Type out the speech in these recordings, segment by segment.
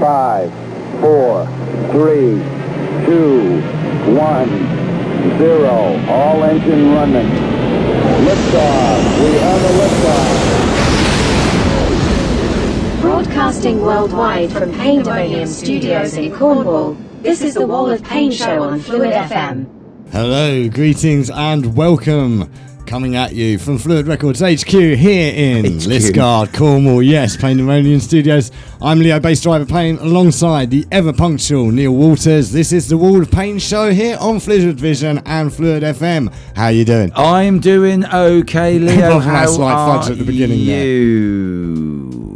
5, 4, 3, 2, 1, 0. All engine running. Liftoff. We have a liftoff. Broadcasting worldwide from Pandemonium Studios in Cornwall, this is the Wal of Paine show on Phluid FM. Hello, greetings and welcome. Coming at you from Phluid Records HQ here in Liskeard, Cornwall. Yes, Pandemonium Studios. I'm Leo Bass Driver Paine alongside the ever punctual Neil Walters. This is the Wal of Paine show here on Phluid Vision and Phluid FM. How you doing? I'm doing okay, Leo. How fudge at the beginning you?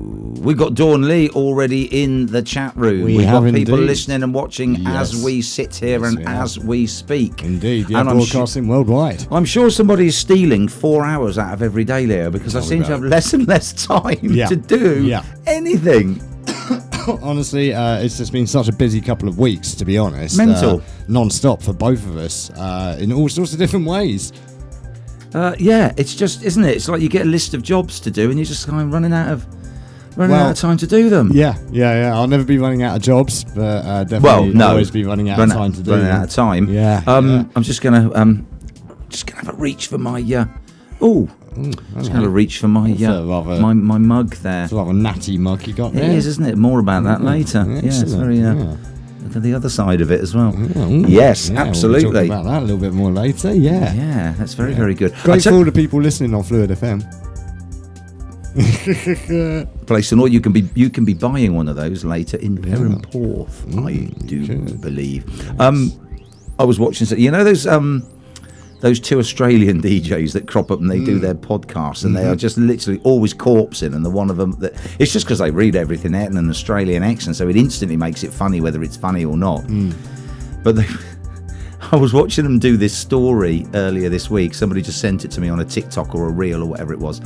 We've got Dawn Lee already in the chat room. We've got people listening and watching as we sit here and as we speak. Indeed, yeah, and broadcasting worldwide. I'm sure somebody is stealing 4 hours out of every day, Leo, because I seem to have less and less time to do anything. Honestly, it's just been such a busy couple of weeks, to be honest. Mental. Non-stop for both of us in all sorts of different ways. Yeah, it's just, isn't it? It's like you get a list of jobs to do and you're just kind of running out of time to do them. Yeah. I'll never be running out of jobs, but definitely always be running out of time to do them. Running out of time. Yeah. I'm just gonna have a reach for my just gonna have a reach for my my mug there. It's a rather natty mug you got there. It is, isn't it? More about that later. Yeah, it's very look at the other side of it as well. Yes, absolutely. We'll talk about that a little bit more later. Yeah. Yeah, that's very good. Great for all the people listening on Phluid FM. Place and all, you can be buying one of those later in Perranporth, I do believe. I was watching, you know, those two Australian DJs that crop up and they do their podcasts and they are just literally always corpsing, and the one of them that it's just because they read everything out in an Australian accent, so it instantly makes it funny whether it's funny or not. But I was watching them do this story earlier this week. Somebody just sent it to me on a TikTok or a reel or whatever it was.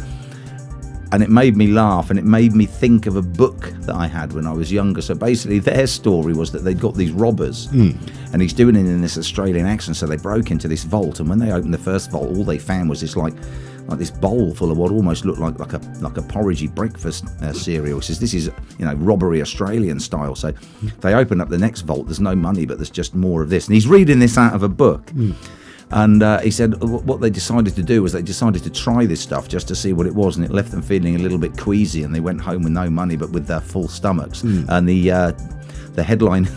And it made me laugh, and it made me think of a book that I had when I was younger. So basically their story was that they'd got these robbers, and he's doing it in this Australian accent. So they broke into this vault, and when they opened the first vault, all they found was this like this bowl full of what almost looked like a porridgey breakfast cereal. He says, this is, robbery Australian style. So they open up the next vault, there's no money, but there's just more of this. And he's reading this out of a book. And he said what they decided to do was they decided to try this stuff just to see what it was, and it left them feeling a little bit queasy, and they went home with no money but with their full stomachs. And the headline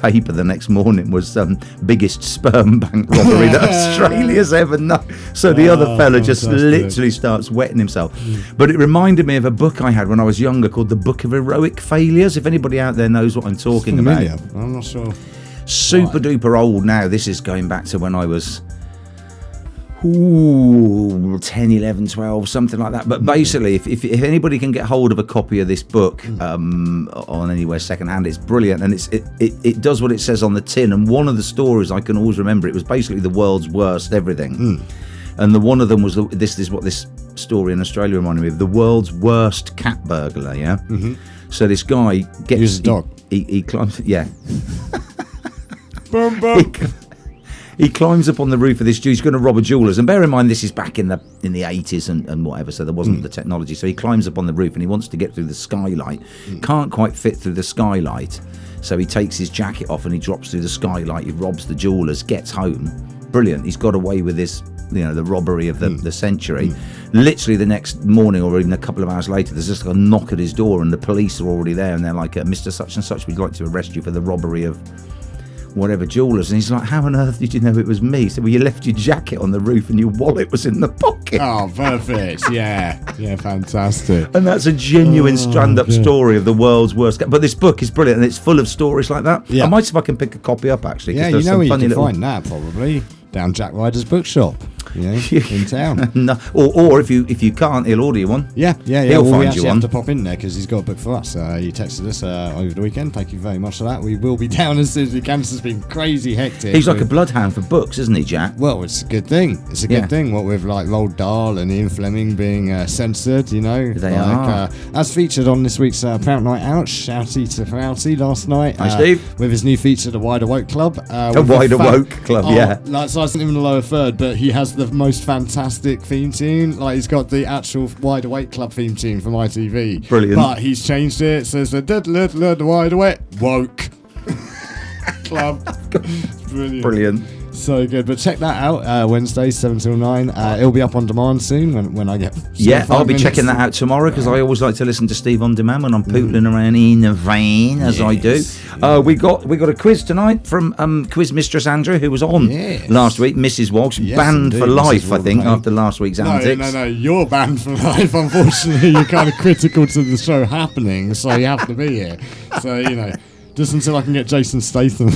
paper the next morning was biggest sperm bank robbery that Australia's ever known. So the other fella just literally starts wetting himself. But it reminded me of a book I had when I was younger called The Book of Heroic Failures. If anybody out there knows what I'm talking about. I'm not sure. Super duper old now. This is going back to when I was 10, 11, 12, something like that. But basically, if anybody can get hold of a copy of this book on anywhere secondhand, it's brilliant, and it does what it says on the tin. And one of the stories I can always remember, it was basically the world's worst everything. And one of them was this is what this story in Australia reminded me of: the world's worst cat burglar. Yeah. So this guy gets his dog. He climbs. Yeah. He climbs up on the roof of this. He's going to rob a jeweller's, and bear in mind this is back in the 80s and whatever, so there wasn't the technology. So he climbs up on the roof and he wants to get through the skylight. Can't quite fit through the skylight, so he takes his jacket off and he drops through the skylight. He robs the jeweller's, gets home. Brilliant. He's got away with this, the robbery of the century. Literally the next morning or even a couple of hours later, there's just a knock at his door and the police are already there, and they're like, Mr. Such and Such, we'd like to arrest you for the robbery of whatever jewellers. And he's like, how on earth did you know it was me? So, well, you left your jacket on the roof and your wallet was in the pocket. Oh, perfect. Yeah, fantastic. And that's a genuine stand-up story of the world's worst. But this book is brilliant, and it's full of stories like that. I might see if I can pick a copy up, actually. Yeah, you know where you can find that, probably down Jack Ryder's bookshop. In town. No, or if you can't, he'll order you one. Yeah. He'll find you one. Have to pop in there because he's got a book for us. He texted us over the weekend. Thank you very much for that. We will be down as soon as we can. This has been crazy hectic. He's like a bloodhound for books, isn't he, Jack? Well, it's a good thing. It's a good thing. What with like Roald Dahl and Ian Fleming being censored, They are. As featured on this week's Prout Night Out, Shouty to Prouty last night. Hi, Steve. With his new feature, the Wide Awoke Club. The Wide Awoke Club, yeah. So I sent him in the lower third, but he has does the most fantastic theme tune. Like, he's got the actual Wide Awake Club theme tune from ITV. Brilliant. But he's changed it. So it's the Wide Awake Woke Club. Brilliant. So good. But check that out. Wednesday, 7 till 9. It'll be up on demand soon when I get. Yeah, I'll be checking that out tomorrow because I always like to listen to Steve on demand when I'm pootling around in the vein, as I do. We got a quiz tonight from Quiz Mistress Andrea, who was on last week. Mrs. Woggs, banned for life, I think, after last week's antics. No, you're banned for life. Unfortunately, you're kind of critical to the show happening, so you have to be here. So just until I can get Jason Statham.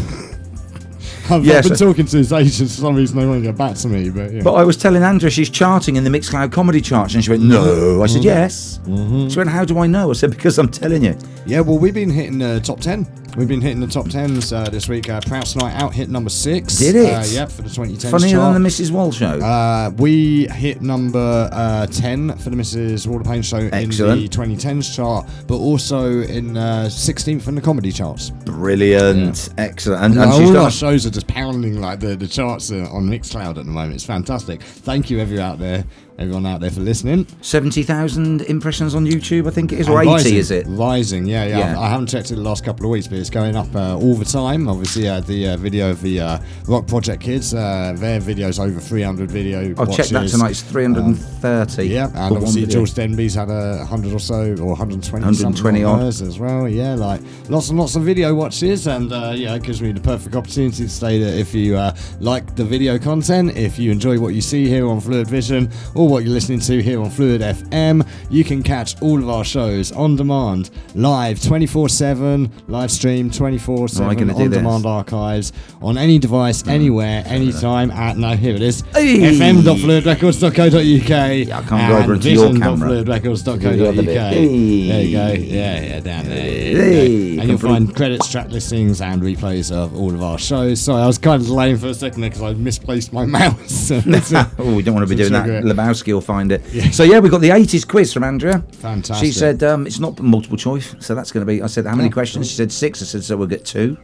I've been talking to his agents for some reason. They won't get back to me, but I was telling Andrea she's charting in the Mixcloud comedy charts, and she went, "No." I said, "Yes." She went, "How do I know?" I said, "Because I'm telling you." Yeah, well, we've been hitting the top 10. We've been hitting the top 10s this week. Proud's Night Out hit number 6. Did it? Yeah, for the 2010s Funnier chart. than the Mrs. Wall show. We hit number 10 for the Mrs. Wal Of Paine show Excellent. in the 2010s chart, but also in 16th in the comedy charts. Brilliant. Yeah. Excellent. And all our shows are just pounding like the charts on Mixcloud at the moment. It's fantastic. Thank you everyone out there for listening. 70,000 impressions on YouTube, I think it is, or 80, rising, is it? Rising, yeah. I haven't checked it the last couple of weeks, but it's going up all the time. Obviously, the video of the Rock Project kids, their video's over 300 video I'll watches. check that tonight. It's 330. Yeah, and obviously George Denby's had 100 or so, or 120 something on hers as well. Yeah, like lots and lots of video watches, and it gives me the perfect opportunity to say that if you like the video content, if you enjoy what you see here on Phluid Vision, or what you're listening to here on Phluid FM, you can catch all of our shows on demand, live 24/7, live stream 24/7, on demand archives on any device, anywhere, anytime. Here it is. fm.fluidrecords.co.uk. Yeah, I can't go over into your camera. vision.fluidrecords.co.uk. There you go. Yeah, down there. And you'll find credits, track listings, and replays of all of our shows. Sorry, I was kind of delaying for a second there because I misplaced my mouse. We don't want to be doing that. Lebowski will find it. Yeah. So we got the 80s quiz from Andrea. Fantastic. She said it's not multiple choice, so that's going to be. I said, how many questions? She said 6. I said, so we'll get 2.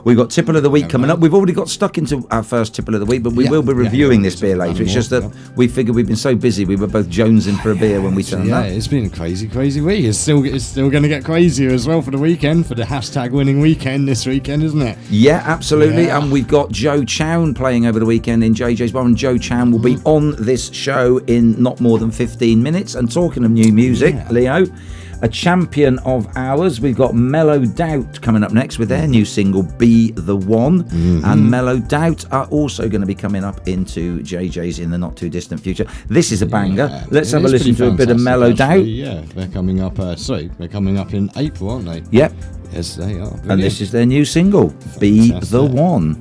We've got Tipple of the Week coming up. We've already got stuck into our first Tipple of the Week, but we will be reviewing this beer later. It's just that we figured we've been so busy, we were both jonesing for a beer when we turned up. Yeah, it's been a crazy week. It's still going to get crazier as well for the weekend, for the hashtag winning weekend this weekend, isn't it? Yeah, absolutely. Yeah. And we've got Joe Chown playing over the weekend in JJ's Bar, and Joe Chown will be on this show in not more than 15 minutes. And talking of new music, Leo, a champion of ours, we've got Mellow Doubt coming up next with their new single Be The One. And Mellow Doubt are also going to be coming up into JJ's in the not too distant future. This is a banger. Let's have a listen to a bit of Mellow Doubt. Yeah, they're coming up they're coming up in April, aren't they? Yep. Yes, they are. Brilliant. And this is their new single, Be The One.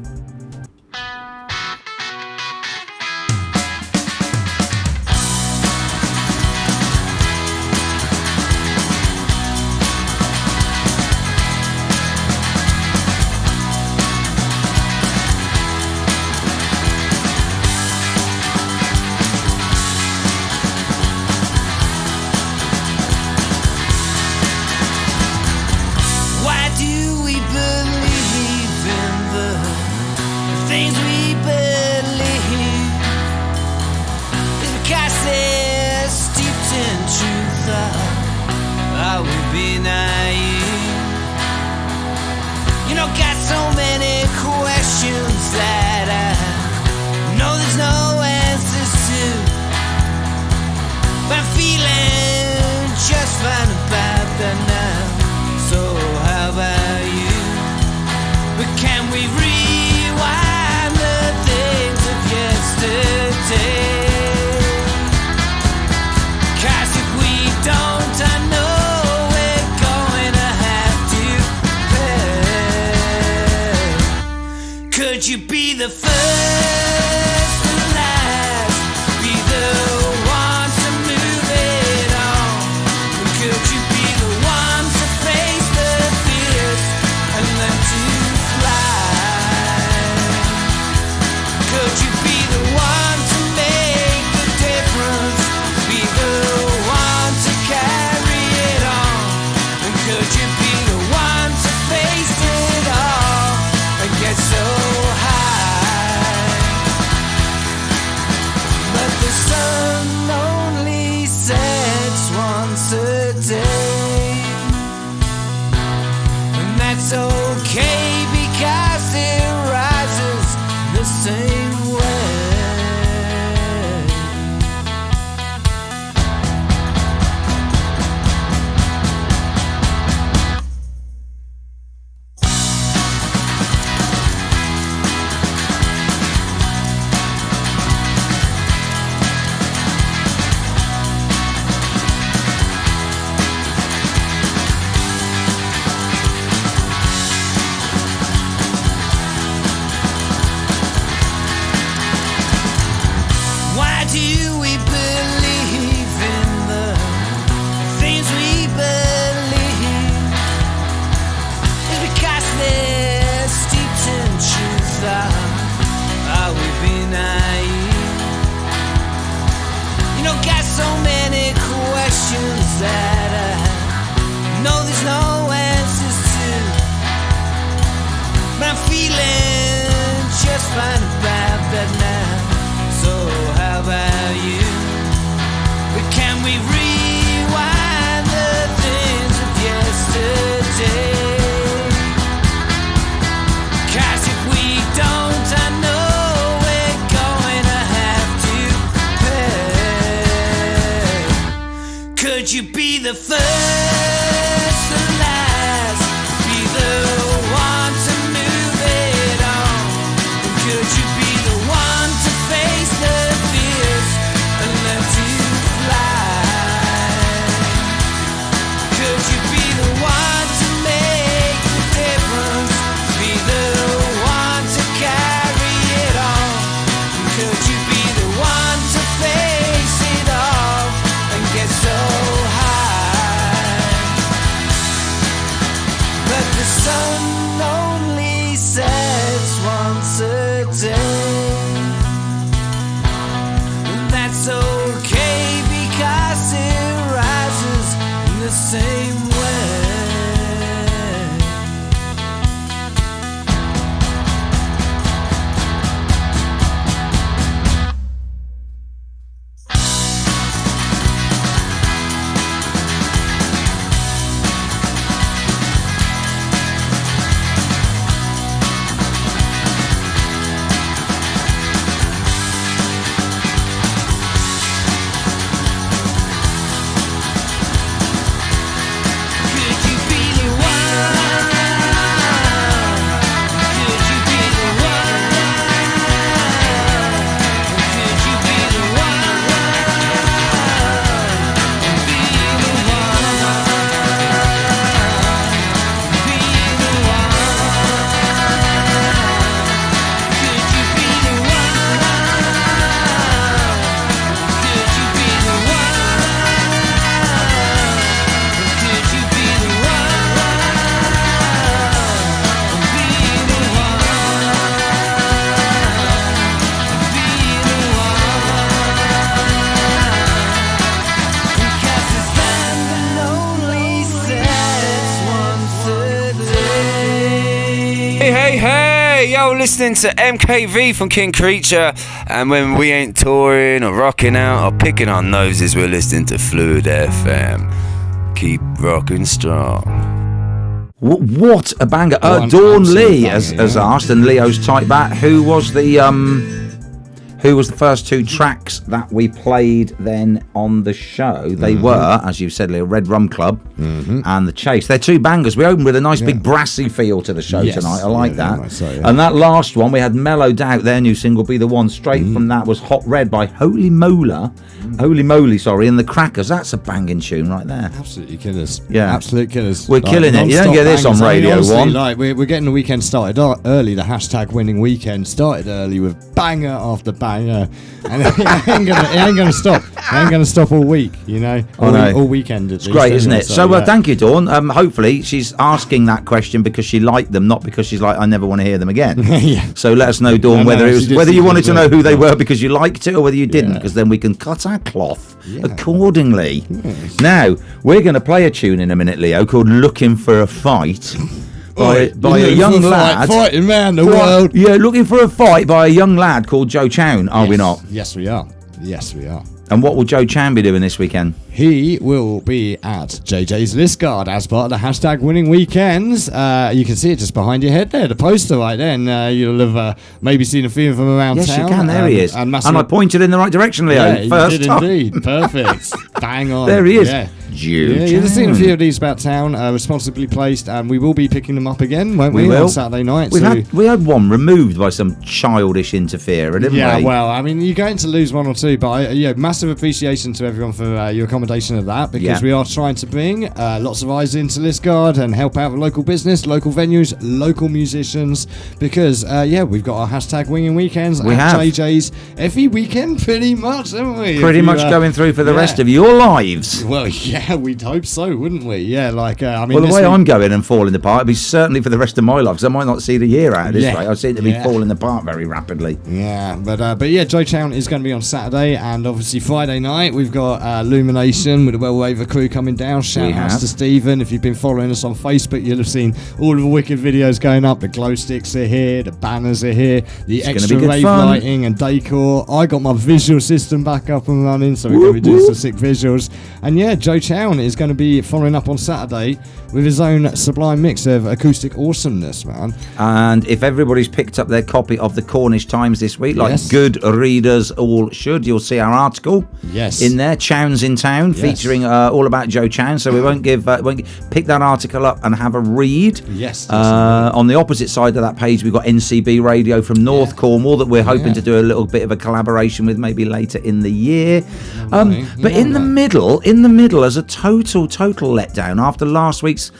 Could you be the first and last? Be the one to move it on? Could you be the one to face the fears and learn to fly? Could you be the one to make the difference? Be the one to carry it on? And could you be the one to face it all and get so high? that's okay because it rises the same way. Why do we believe in the things we believe? It's because they're steeped in truth. Are we being naive? You know, got so many questions that I know there's no answers to. But I'm feeling just fine about that now. So how about you? But can we rewind the things of yesterday? 'Cause if we don't, I know we're going to have to pay. Could you be the first, the last, be the one to move it on? Could you be the one to face the fears and learn to fly? Could you be the one to make the difference? Be the one to carry it on? Could you be the one to face it all and get so high? But the sun only sets once a day. And that's okay because it rises in the same way. Could you be the one? Could you be the one? Could you be the one? Be the one. Be the one. Could you be the one? Could you be the one? Could you be the Hey, yo, listening to MKV from King Creature, and when we ain't touring or rocking out or picking our noses, we're listening to Phluid FM. Keep rocking strong. What a banger! One Dawn absolute Lee banger, has yeah. asked, and Leo's typed back. Who was the first two tracks that we played then on the show? They were, as you said, Leo, Red Rum Club and The Chase. They're two bangers. We opened with a nice big brassy feel to the show Yes. tonight. I like Yeah, that. very much so, yeah. And that last one, we had Mellow Doubt, their new single, Be the One. Straight from that was Hot Red by Holy Moly, and The Crackers. That's a banging tune right there. Absolutely killers. Yeah. Absolute killers. We're killing it. You don't non-stop get this on bangers. I mean, Radio honestly, 1. Like, we're getting the weekend started early. The hashtag winning weekend started early with banger after banger. And it ain't gonna stop. It ain't gonna stop all week, you know? All weekend. It's great, isn't it? So, thank you, Dawn. Hopefully, she's asking that question because she liked them, not because she's like, I never want to hear them again. Yeah. So let us know, Dawn, whether you wanted to know who they were because you liked it or whether you didn't, Yeah. because then we can cut our cloth accordingly. Yes. Now, we're going to play a tune in a minute, Leo, called Looking for a Fight. By a young lad. Fighting man, the world. Yeah, Looking for a Fight by a young lad called Joe Chown, are we not? Yes, we are. Yes, we are. And what will Joe Chown be doing this weekend? He will be at JJ's Liskeard as part of the hashtag winning weekends. You can see it just behind your head there, the poster right there. And you'll have maybe seen a few of them around yes, town. Yes, you can. There he is. And I pointed in the right direction, Leo. Yeah, First you did time. indeed. Perfect. Bang on. There he is. Yeah. Joe You've seen a Chown. few of these about town, responsibly placed, and we will be picking them up again, won't We we, will. on Saturday night? We had one removed by some childish interferer, didn't Yeah, we? well, I mean, you're going to lose one or two, but massive appreciation to everyone for your accommodation of that, because we are trying to bring lots of eyes into Liskeard and help out with local business, local venues, local musicians, because, we've got our hashtag winging weekends We at have. JJ's every weekend, pretty much, haven't we? Pretty much going through for the rest of your lives. Well, yeah, we'd hope so, wouldn't we? Yeah, like, I mean... Well, the this way week- I'm going and falling apart, it'll be certainly for the rest of my life, because I might not see the year out of this Yeah. way. I seem to be Yeah. falling apart very rapidly. Yeah, but yeah, Joe Chown is going to be on Saturday, and obviously Friday night we've got Illumination with the Well Waver crew coming down. Shout outs have. to Stephen. If you've been following us on Facebook, you'll have seen all of the wicked videos going up. The glow sticks are here, the banners are here, the It's gonna extra be good rave fun. lighting and decor. I got my visual system back up and running, so we're going to be doing some sick visuals. And yeah, Joe Chown is going to be following up on Saturday with his own sublime mix of acoustic awesomeness, man. And if everybody's picked up their copy of the Cornish Times this week, like Yes. good readers all should, you'll see our article Yes. in there, Chown's in Town, Yes. featuring all about Joe Chown. So we won't pick that article up and have a read. Yes. On the opposite side of that page, we've got NCB Radio from North Cornwall that we're hoping to do a little bit of a collaboration with, maybe later in the year. But in the middle, as a total letdown after last week's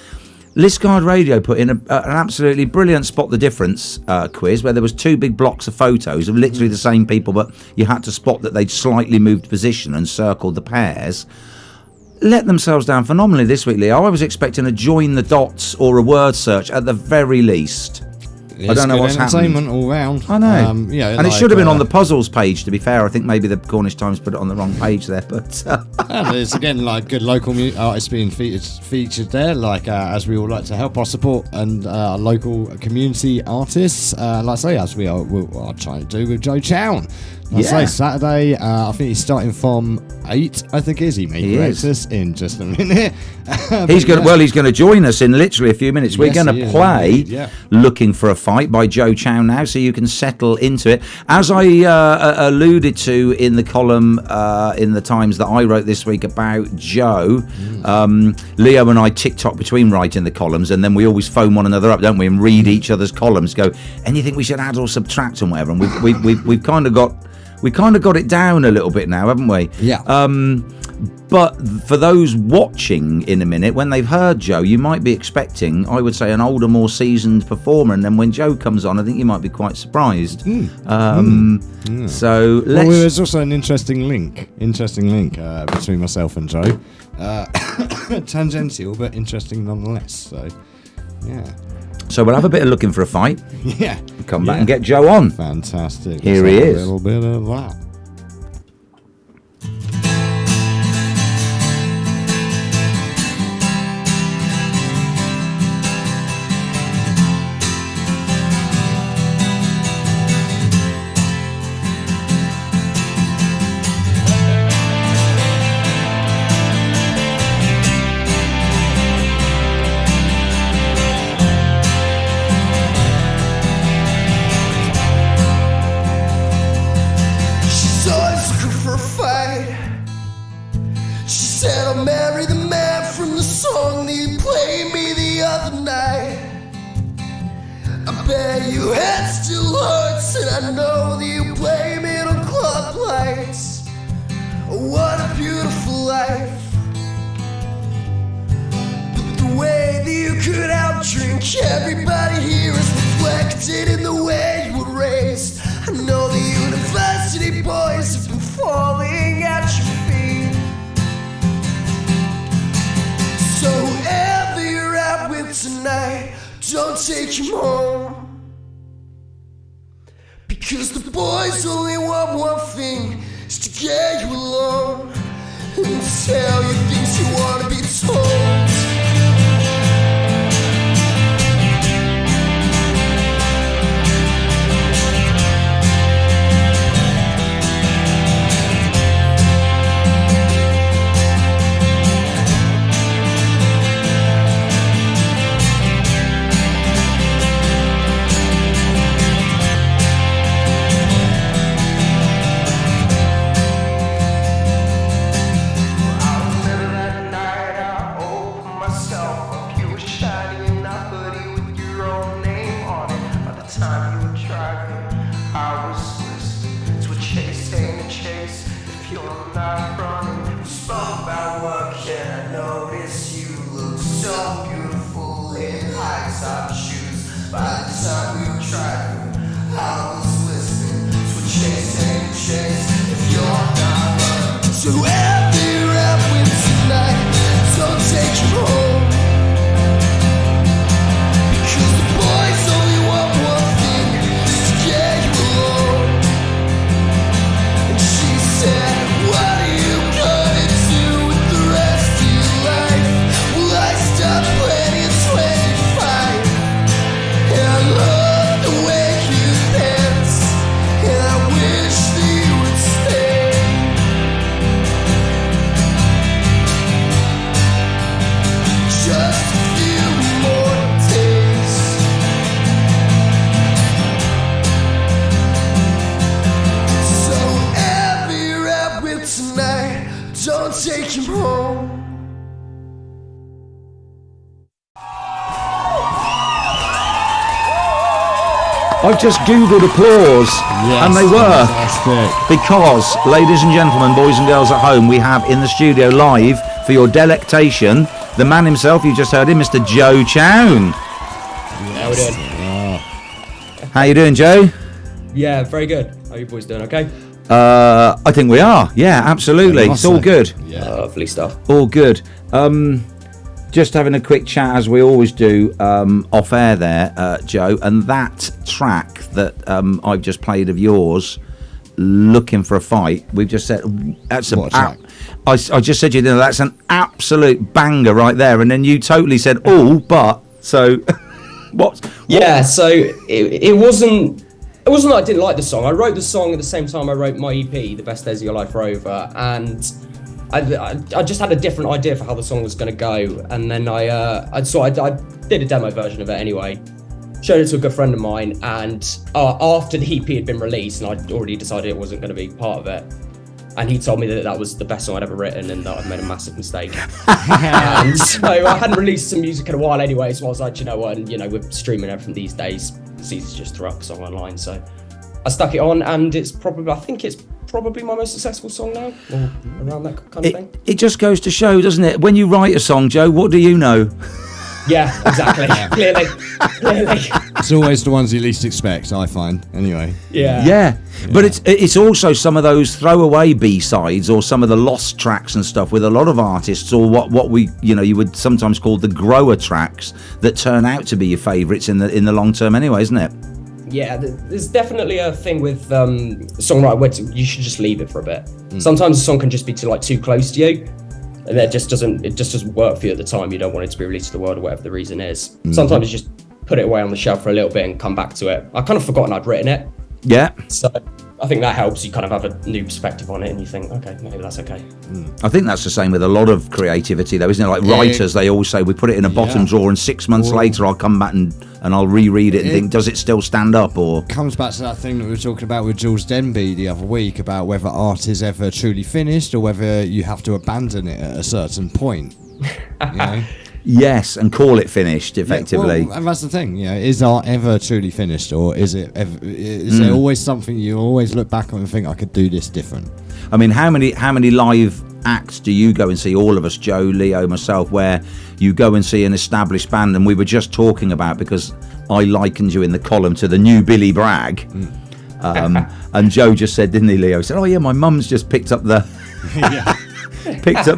Liskeard Radio put in an absolutely brilliant Spot the Difference quiz, where there was two big blocks of photos of literally the same people, but you had to spot that they'd slightly moved position and circled the pairs. Let themselves down phenomenally this week, Leo. I was expecting a join the dots or a word search at the very least. I don't know what's entertainment happened. all round. I know. And it should have been on the puzzles page, to be fair. I think maybe the Cornish Times put it on the wrong page there. But there's again like good local artists being featured there, like as we all like to help our support and local community artists, like I say, as we are trying to do with Joe Chown. I say Saturday, I think he's starting from 8, I think he may correct us in just a minute. he's going to join us in literally a few minutes. We're going to play Looking for a Fight by Joe Chown now, so you can settle into it. As I alluded to in the column in the Times that I wrote this week about Joe, Leo and I tick-tock between writing the columns, and then we always phone one another up, don't we, and read each other's columns, go, anything we should add or subtract and whatever. And we've kind of got it down a little bit now, haven't we? Yeah. But for those watching in a minute, when they've heard Joe, you might be expecting, I would say, an older, more seasoned performer. And then when Joe comes on, I think you might be quite surprised. So let's... Well, there's also an interesting link between myself and Joe. Tangential, but interesting nonetheless. So, yeah. So we'll have a bit of Looking for a Fight. Yeah. Come back and get Joe on. Fantastic. Here Let's he have is. A little bit of that. Everybody here is reflected in the way you were raised. I know the university boys have been falling at your feet. So whoever you're out with tonight, don't take him home. Because the boys only want one thing, is to get you alone and tell you things you want to be told. I've just Googled applause, and they were. Fantastic. Because, ladies and gentlemen, boys and girls at home, we have in the studio live, for your delectation, the man himself, you just heard him, Mr. Joe Chown. How we doing? How you doing, Joe? Yeah, very good. How are you boys doing? Okay. I think we are. Yeah, absolutely. It's all good. Lovely stuff. All good. Just having a quick chat, as we always do, off air there, Joe. And that track that I've just played of yours, Looking for a Fight, we've just said that's What a track? I just said, you know, that's an absolute banger right there. And then you totally said, oh, but so what? Yeah, so it wasn't that I didn't like the song. I wrote the song at the same time I wrote my EP, The Best Days of Your Life Are Over, and I just had a different idea for how the song was going to go. And then I did a demo version of it anyway. Showed it to a good friend of mine, and after the EP had been released, and I'd already decided it wasn't going to be part of it, and he told me that was the best song I'd ever written and that I'd made a massive mistake. And so I hadn't released some music in a while anyway, so I was like, you know what, and you know, we're streaming everything these days, it's easy to just throw up a song online. So I stuck it on, and I think it's probably my most successful song now, or around that kind of thing. It just goes to show, doesn't it? When you write a song, Joe, what do you know? Yeah, exactly. Clearly. It's always the ones you least expect, I find, anyway. Yeah. But it's also some of those throwaway B-sides or some of the lost tracks and stuff with a lot of artists, or what we, you know, you would sometimes call the grower tracks that turn out to be your favourites in the long term anyway, isn't it? Yeah, there's definitely a thing with songwriting where you should just leave it for a bit. Sometimes a song can just be too close to you, and it just doesn't work for you at the time. You don't want it to be released to the world, or whatever the reason is. Sometimes you just put it away on the shelf for a little bit and come back to it. I kind of forgotten I'd written it. Yeah. So I think that helps. You kind of have a new perspective on it, and you think, okay, maybe that's okay. I think that's the same with a lot of creativity, though, isn't it? Like writers, they always say, we put it in a bottom drawer, and 6 months later I'll come back and I'll reread it and think, does it still stand up? Or comes back to that thing that we were talking about with Jules Denby the other week, about whether art is ever truly finished or whether you have to abandon it at a certain point. You know? Yes, and call it finished, effectively. Yeah, well, and that's the thing, you know, is art ever truly finished, or is it ever, is there always something you always look back on and think, I could do this different? I mean, how many live acts do you go and see, all of us, Joe, Leo, myself, where you go and see an established band? And we were just talking about, because I likened you in the column to the new Billy Bragg, and Joe just said, didn't he, Leo? He said, oh yeah, my mum's just picked up the picked up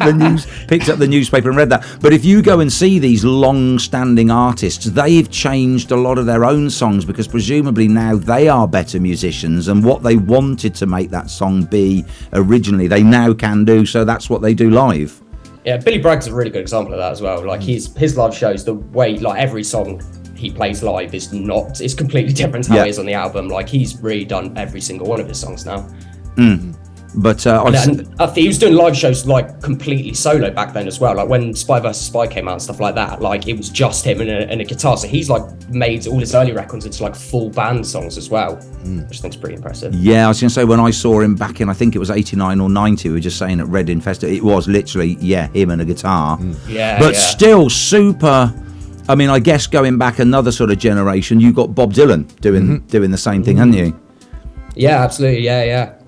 the newspaper and read that. But if you go and see these long-standing artists, they've changed a lot of their own songs, because presumably now they are better musicians, and what they wanted to make that song be originally, they now can do. So that's what they do live. Yeah, Billy Bragg's a really good example of that as well. Like his live shows, the way like every song he plays live it's completely different to how it is on the album. Like he's really done every single one of his songs now. But he was doing live shows like completely solo back then as well. Like when Spy vs Spy came out and stuff like that, like it was just him and a guitar. So he's like made all his early records into like full band songs as well, which I think is pretty impressive. Yeah, I was going to say, when I saw him back in, I think it was 89 or 90, we were just saying at Reading Festival, it was literally, him and a guitar. Still super. I mean, I guess going back another sort of generation, you got Bob Dylan doing the same thing, hadn't you? Yeah, absolutely. Yeah.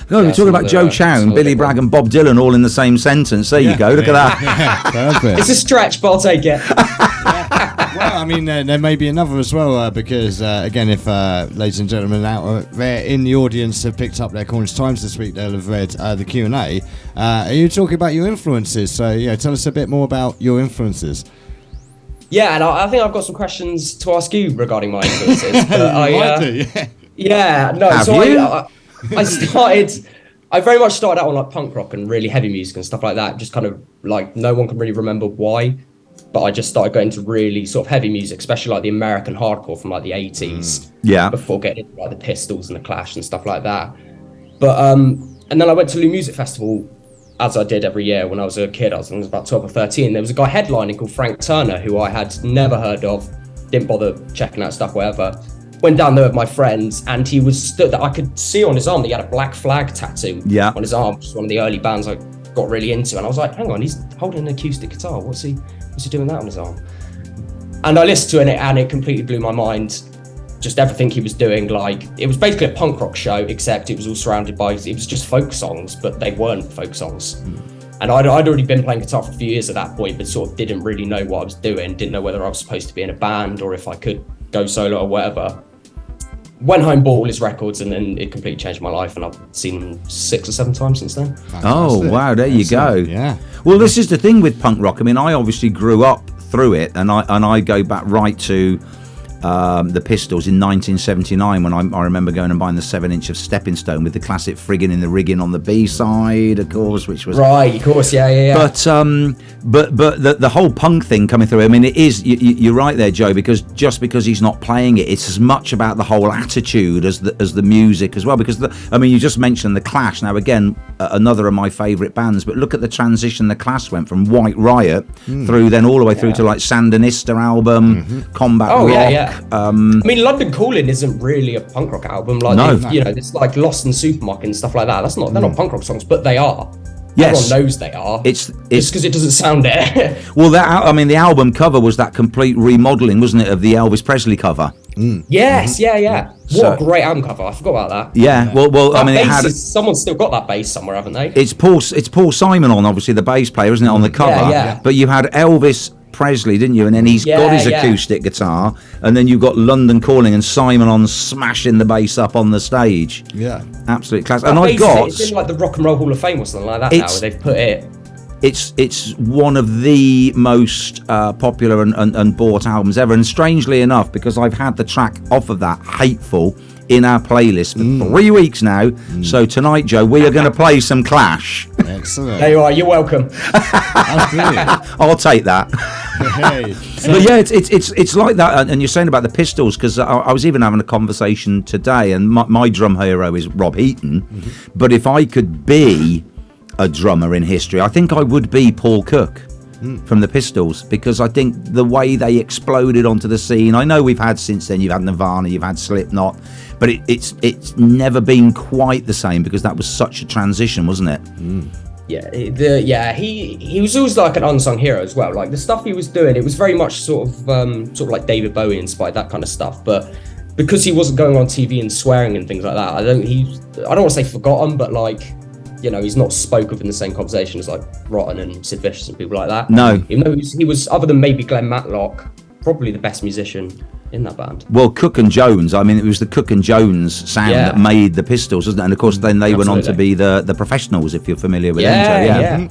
No, we're talking about Joe Chown, Billy Bragg and Bob Dylan all in the same sentence. There you go, look at that. Perfect. It's a stretch, but I'll take it. Well, I mean, there may be another as well, because, again, if ladies and gentlemen out there in the audience have picked up their Cornish Times this week, they'll have read the Q&A. Are you talking about your influences? So, tell us a bit more about your influences. Yeah, and I think I've got some questions to ask you regarding my influences. But I very much started out on like punk rock and really heavy music and stuff like that. Just kind of like, no one can really remember why, but I just started going into really sort of heavy music, especially like the American hardcore from like the 80s. Yeah. Before getting into like the Pistols and the Clash and stuff like that. But and then I went to Phluid Music Festival, as I did every year when I was a kid. I think it was about 12 or 13. There was a guy headlining called Frank Turner, who I had never heard of, didn't bother checking out stuff, whatever. Went down there with my friends, and he was stood that I could see on his arm that he had a black flag tattoo on his arm, which was one of the early bands I got really into. And I was like, hang on, he's holding an acoustic guitar. What's he doing that on his arm? And I listened to it, and it completely blew my mind. just everything he was doing. Like, it was basically a punk rock show, except it was all surrounded by, it was just folk songs, but they weren't folk songs. And I'd already been playing guitar for a few years at that point, but sort of didn't really know what I was doing, didn't know whether I was supposed to be in a band or if I could go solo or whatever. Went home, bought all his records, and then it completely changed my life, and I've seen him 6 or 7 times since then. Oh, wow, there you go. Yeah. Well, this is the thing with punk rock. I mean, I obviously grew up through it, and I go back right to the Pistols in 1979 when I remember going and buying the 7-inch of Stepping Stone with the classic Friggin' in the Riggin' on the B-side, of course, which was... Right, of course, yeah. But the whole punk thing coming through, I mean, it is, you're right there, Joe, because just because he's not playing it, it's as much about the whole attitude as the music as well, because, you just mentioned The Clash. Now, again, another of my favourite bands, but look at the transition The Clash went from White Riot through then all the way through to like Sandinista album, Combat Rock. Yeah. I mean, London Calling isn't really a punk rock album. Like, No. it's like Lost and Supermarket and stuff like that. They're not punk rock songs, but they are. Yes. Everyone knows they are. It's because it doesn't sound it. Well, the album cover was that complete remodeling, wasn't it, of the Elvis Presley cover? Yes, yeah. What So- a great album cover! I forgot about that. Yeah. Well, I mean, it had. Someone's still got that bass somewhere, haven't they? It's Paul Simon on, obviously, the bass player, isn't it, on the cover? Yeah. But you had Elvis Presley, didn't you? And then he's got his acoustic guitar, and then you've got London Calling and Simon on smashing the bass up on the stage. Yeah. Absolute class. That And bass, it's in like the Rock and Roll Hall of Fame or something like that now, where they've put it. It's one of the most popular and bought albums ever. And strangely enough, because I've had the track off of that, Hateful, in our playlist for 3 weeks now. So tonight, Joe, we are going to play some Clash. Excellent. There you are. You're welcome. That's brilliant. I'll take that. Hey. But yeah, it's like that. And you're saying about the Pistols, because I was even having a conversation today, and my drum hero is Rob Heaton. But if I could be a drummer in history, I think I would be Paul Cook from the Pistols, because I think the way they exploded onto the scene, I know we've had since then, you've had Nirvana, you've had Slipknot, but it's never been quite the same, because that was such a transition, wasn't it? He was always like an unsung hero as well. Like the stuff he was doing, it was very much sort of like David Bowie inspired, that kind of stuff. But because he wasn't going on TV and swearing and things like that, I don't want to say forgotten, but like, he's not spoke of in the same conversation as like Rotten and Sid Vicious and people like that. No. Even though he was, other than maybe Glenn Matlock, probably the best musician in that band. Well, Cook and Jones, I mean, it was the Cook and Jones sound that made the Pistols, wasn't it? And of course, then they went on to be the Professionals, if you're familiar with them.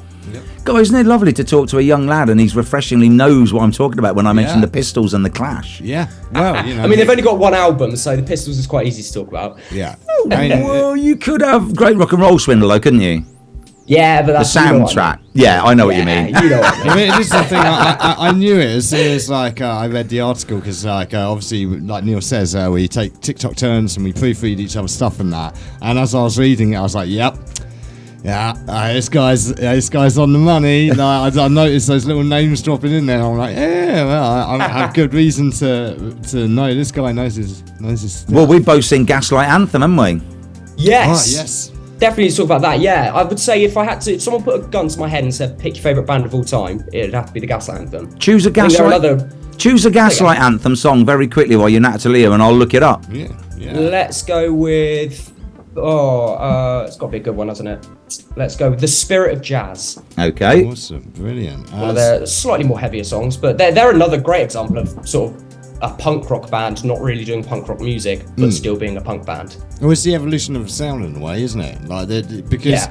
God, isn't it lovely to talk to a young lad and he's refreshingly knows what I'm talking about when I mention the Pistols and the Clash? Yeah. Well, I mean, they've only got one album, so the Pistols is quite easy to talk about. Yeah. Well, you could have Great Rock and Roll Swindle, though, couldn't you? Yeah, but that's the soundtrack. Yeah, I know what you mean. You know what I mean. This is the thing. I knew it as soon as I read the article, because obviously, like Neil says, we take TikTok turns and we proofread each other's stuff and that. And as I was reading it, I was like, yep. Yeah, this guy's on the money. Like, I noticed those little names dropping in there. I'm like, I have good reason to know this guy knows his stuff. Well, we've both seen Gaslight Anthem, haven't we? Yes. Yes. Definitely talk about that. Yeah, I would say if someone put a gun to my head and said, pick your favourite band of all time, it'd have to be the Gaslight Anthem. Choose a Gaslight Anthem song very quickly while you're Natalia, and I'll look it up. Yeah. Let's go with. It's got to be a good one, hasn't it? Let's go with The Spirit of Jazz. Okay. Awesome. Brilliant. One of their slightly more heavier songs, but they're another great example of sort of a punk rock band not really doing punk rock music, but still being a punk band. Well, it's the evolution of sound in a way, isn't it? Like, because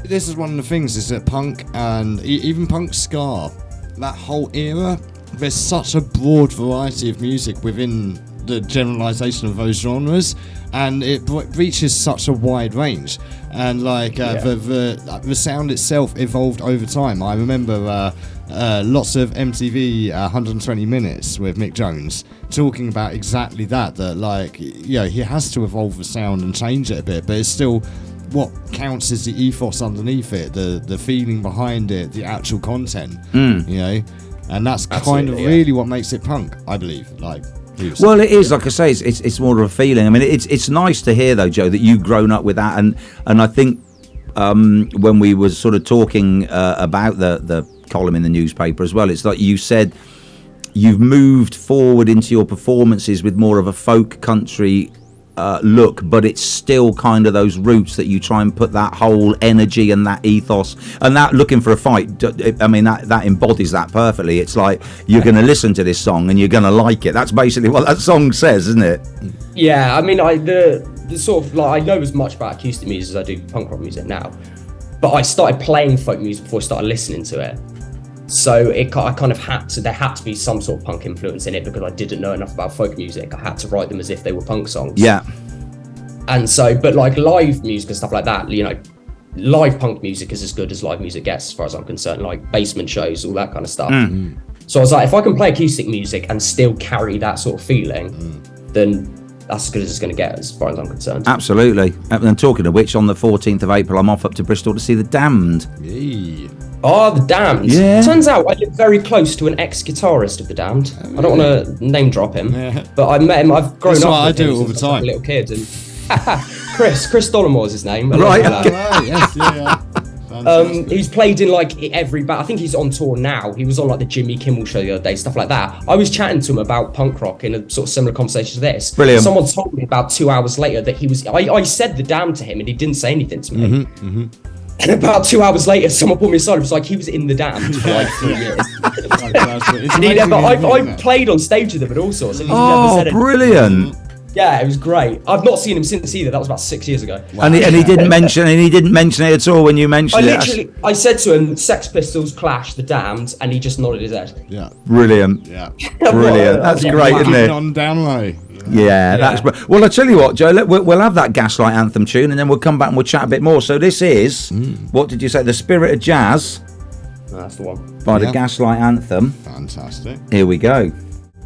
this is one of the things, is that punk and even punk ska, that whole era, there's such a broad variety of music within the generalization of those genres, and it reaches such a wide range, and the sound itself evolved over time. I remember lots of MTV 120 Minutes with Mick Jones talking about exactly that like, he has to evolve the sound and change it a bit, but it's still what counts is the ethos underneath it, the feeling behind it, the actual content, and that's kind of really what makes it punk, I believe. Well, it is, like I say, it's more of a feeling. I mean, it's nice to hear, though, Joe, that you've grown up with that, and I think when we were sort of talking about the column in the newspaper as well, it's like you said you've moved forward into your performances with more of a folk country look, but it's still kind of those roots that you try and put that whole energy and that ethos and that looking for a fight. I mean, that embodies that perfectly. It's like you're going to listen to this song and you're going to like it. That's basically what that song says, isn't it? Yeah, I mean, the sort of like I know as much about acoustic music as I do punk rock music now, but I started playing folk music before I started listening to it. So I kind of there had to be some sort of punk influence in it because I didn't know enough about folk music. I had to write them as if they were punk songs. Yeah. And so, but like live music and stuff like that, you know, live punk music is as good as live music gets as far as I'm concerned, like basement shows, all that kind of stuff. So I was like, if I can play acoustic music and still carry that sort of feeling, then that's as good as it's going to get as far as I'm concerned. Absolutely. And talking of which, on the 14th of April, I'm off up to Bristol to see The Damned. Yay. Oh, The Damned. Yeah. Turns out I live very close to an ex-guitarist of The Damned. I don't want to name drop him, but I met him. I've grown That's up what with I do him all the since I was time. a little kid. And Chris Dollamore's his name. Right. Yes, yeah. He's played in like every band. I think he's on tour now. He was on like the Jimmy Kimmel show the other day, stuff like that. I was chatting to him about punk rock in a sort of similar conversation to this. Brilliant. Someone told me about 2 hours later that he was. I said The Damned to him and he didn't say anything to me. And about 2 hours later, someone pulled me aside and was like, he was in The Damned for like 3 years. I've played on stage with him and all sorts. And he's never said anything. Brilliant. Yeah, it was great. I've not seen him since either. That was about 6 years ago. Wow. And he didn't mention it at all when you mentioned I said to him, Sex Pistols, Clash, The Damned, and he just nodded his head. Yeah. Brilliant. Yeah. Brilliant. That's great, isn't it? On down low. Yeah, that's well. I tell you what, Joe. We'll have that Gaslight Anthem tune, and then we'll come back and we'll chat a bit more. So this is what did you say? The Spirit of Jazz. That's the one. By the Gaslight Anthem. Fantastic. Here we go.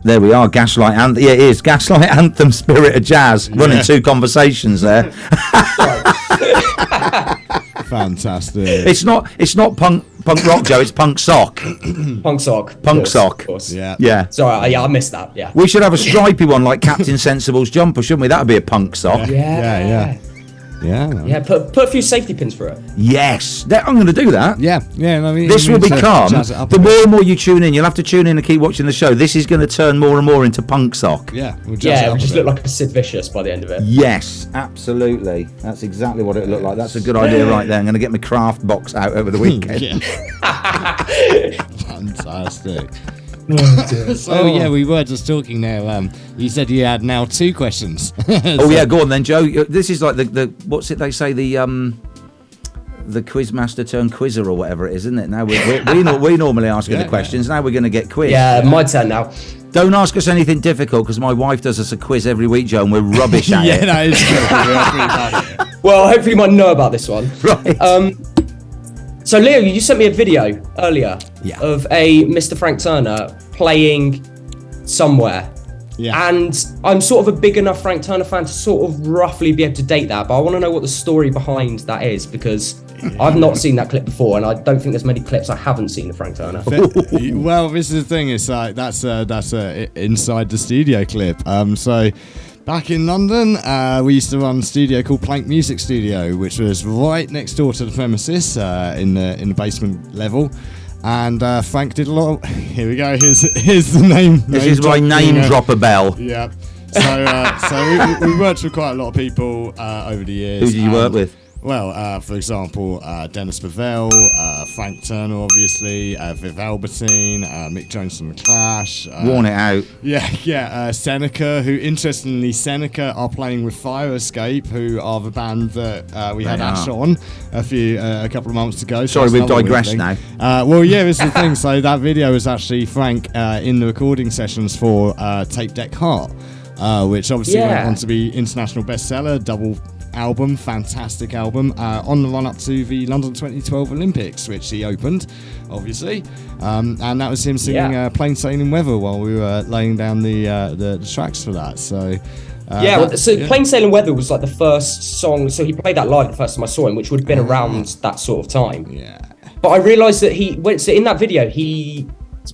There we are, Gaslight Anthem. Yeah, it is Gaslight Anthem, Spirit of Jazz. Running two conversations there. Fantastic. It's not punk rock, Joe. It's punk sock. Punk sock. Punk sock. Of course. Yeah. Sorry, I missed that. Yeah. We should have a stripy one like Captain Sensible's jumper, shouldn't we? That would be a punk sock. Yeah. Put a few safety pins for it. Yes, I'm going to do that. Yeah. I mean, this will become the more and more you tune in. You'll have to tune in and keep watching the show. This is going to turn more and more into punk sock. Yeah, it'll just look like a Sid Vicious by the end of it. Yes, absolutely. That's exactly what it looked like. That's a good idea right there. I'm going to get my craft box out over the weekend. Fantastic. So we were just talking now. You said you had now two questions. Go on then, Joe. This is like the what's it they say the quizmaster turned quizzer or whatever it is, isn't it? Now we normally ask the questions. Now we're going to get quizzed. Yeah, my turn now. Don't ask us anything difficult because my wife does us a quiz every week, Joe, and we're rubbish at it. That is true. Well, hopefully you might know about this one. Right. So, Leo, you sent me a video earlier of a Mr. Frank Turner playing somewhere. Yeah. And I'm sort of a big enough Frank Turner fan to sort of roughly be able to date that, but I want to know what the story behind that is because I've not seen that clip before, and I don't think there's many clips I haven't seen of Frank Turner. Well, this is the thing. It's like that's a inside the studio clip. So. Back in London, we used to run a studio called Plank Music Studio, which was right next door to the premises in the basement level. And Frank did a lot of... Here we go, here's the name. This is my name drop a bell. Yeah. So we worked with quite a lot of people over the years. Who did you work with? Well, for example, Dennis Bavell, Frank Turner, obviously, Viv Albertine, Mick Jones from The Clash. Worn it out. Yeah. Seneca, who, interestingly, Seneca are playing with Fire Escape, who are the band that we had Ash on a couple of months ago. Sorry, we've digressed now. This is the thing. So that video was actually Frank in the recording sessions for Tape Deck Heart, which obviously went on to be international bestseller, double album, fantastic album, on the run up to the London 2012 Olympics, which he opened, obviously, and that was him singing Plain Sailing Weather while we were laying down the tracks for that. So Plain Sailing Weather was like the first song, so he played that live the first time I saw him, which would have been around that sort of time. Yeah. But I realised that in that video he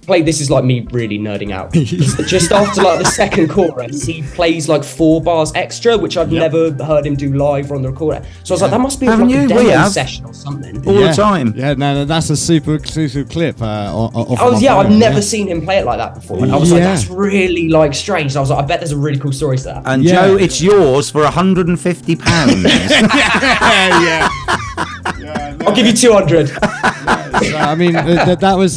This is like me really nerding out. Just after like the second chorus, he plays like 4 bars extra, which I've never heard him do live or on the recorder. So I was like, that must be like a demo session or something. All the time. Yeah, no, that's a super exclusive clip. I've never seen him play it like that before. And I was like, that's really like strange. And I was like, I bet there's a really cool story to that. And Joe, it's yours for £150. Yeah. I'll give you 200. So, I mean, that was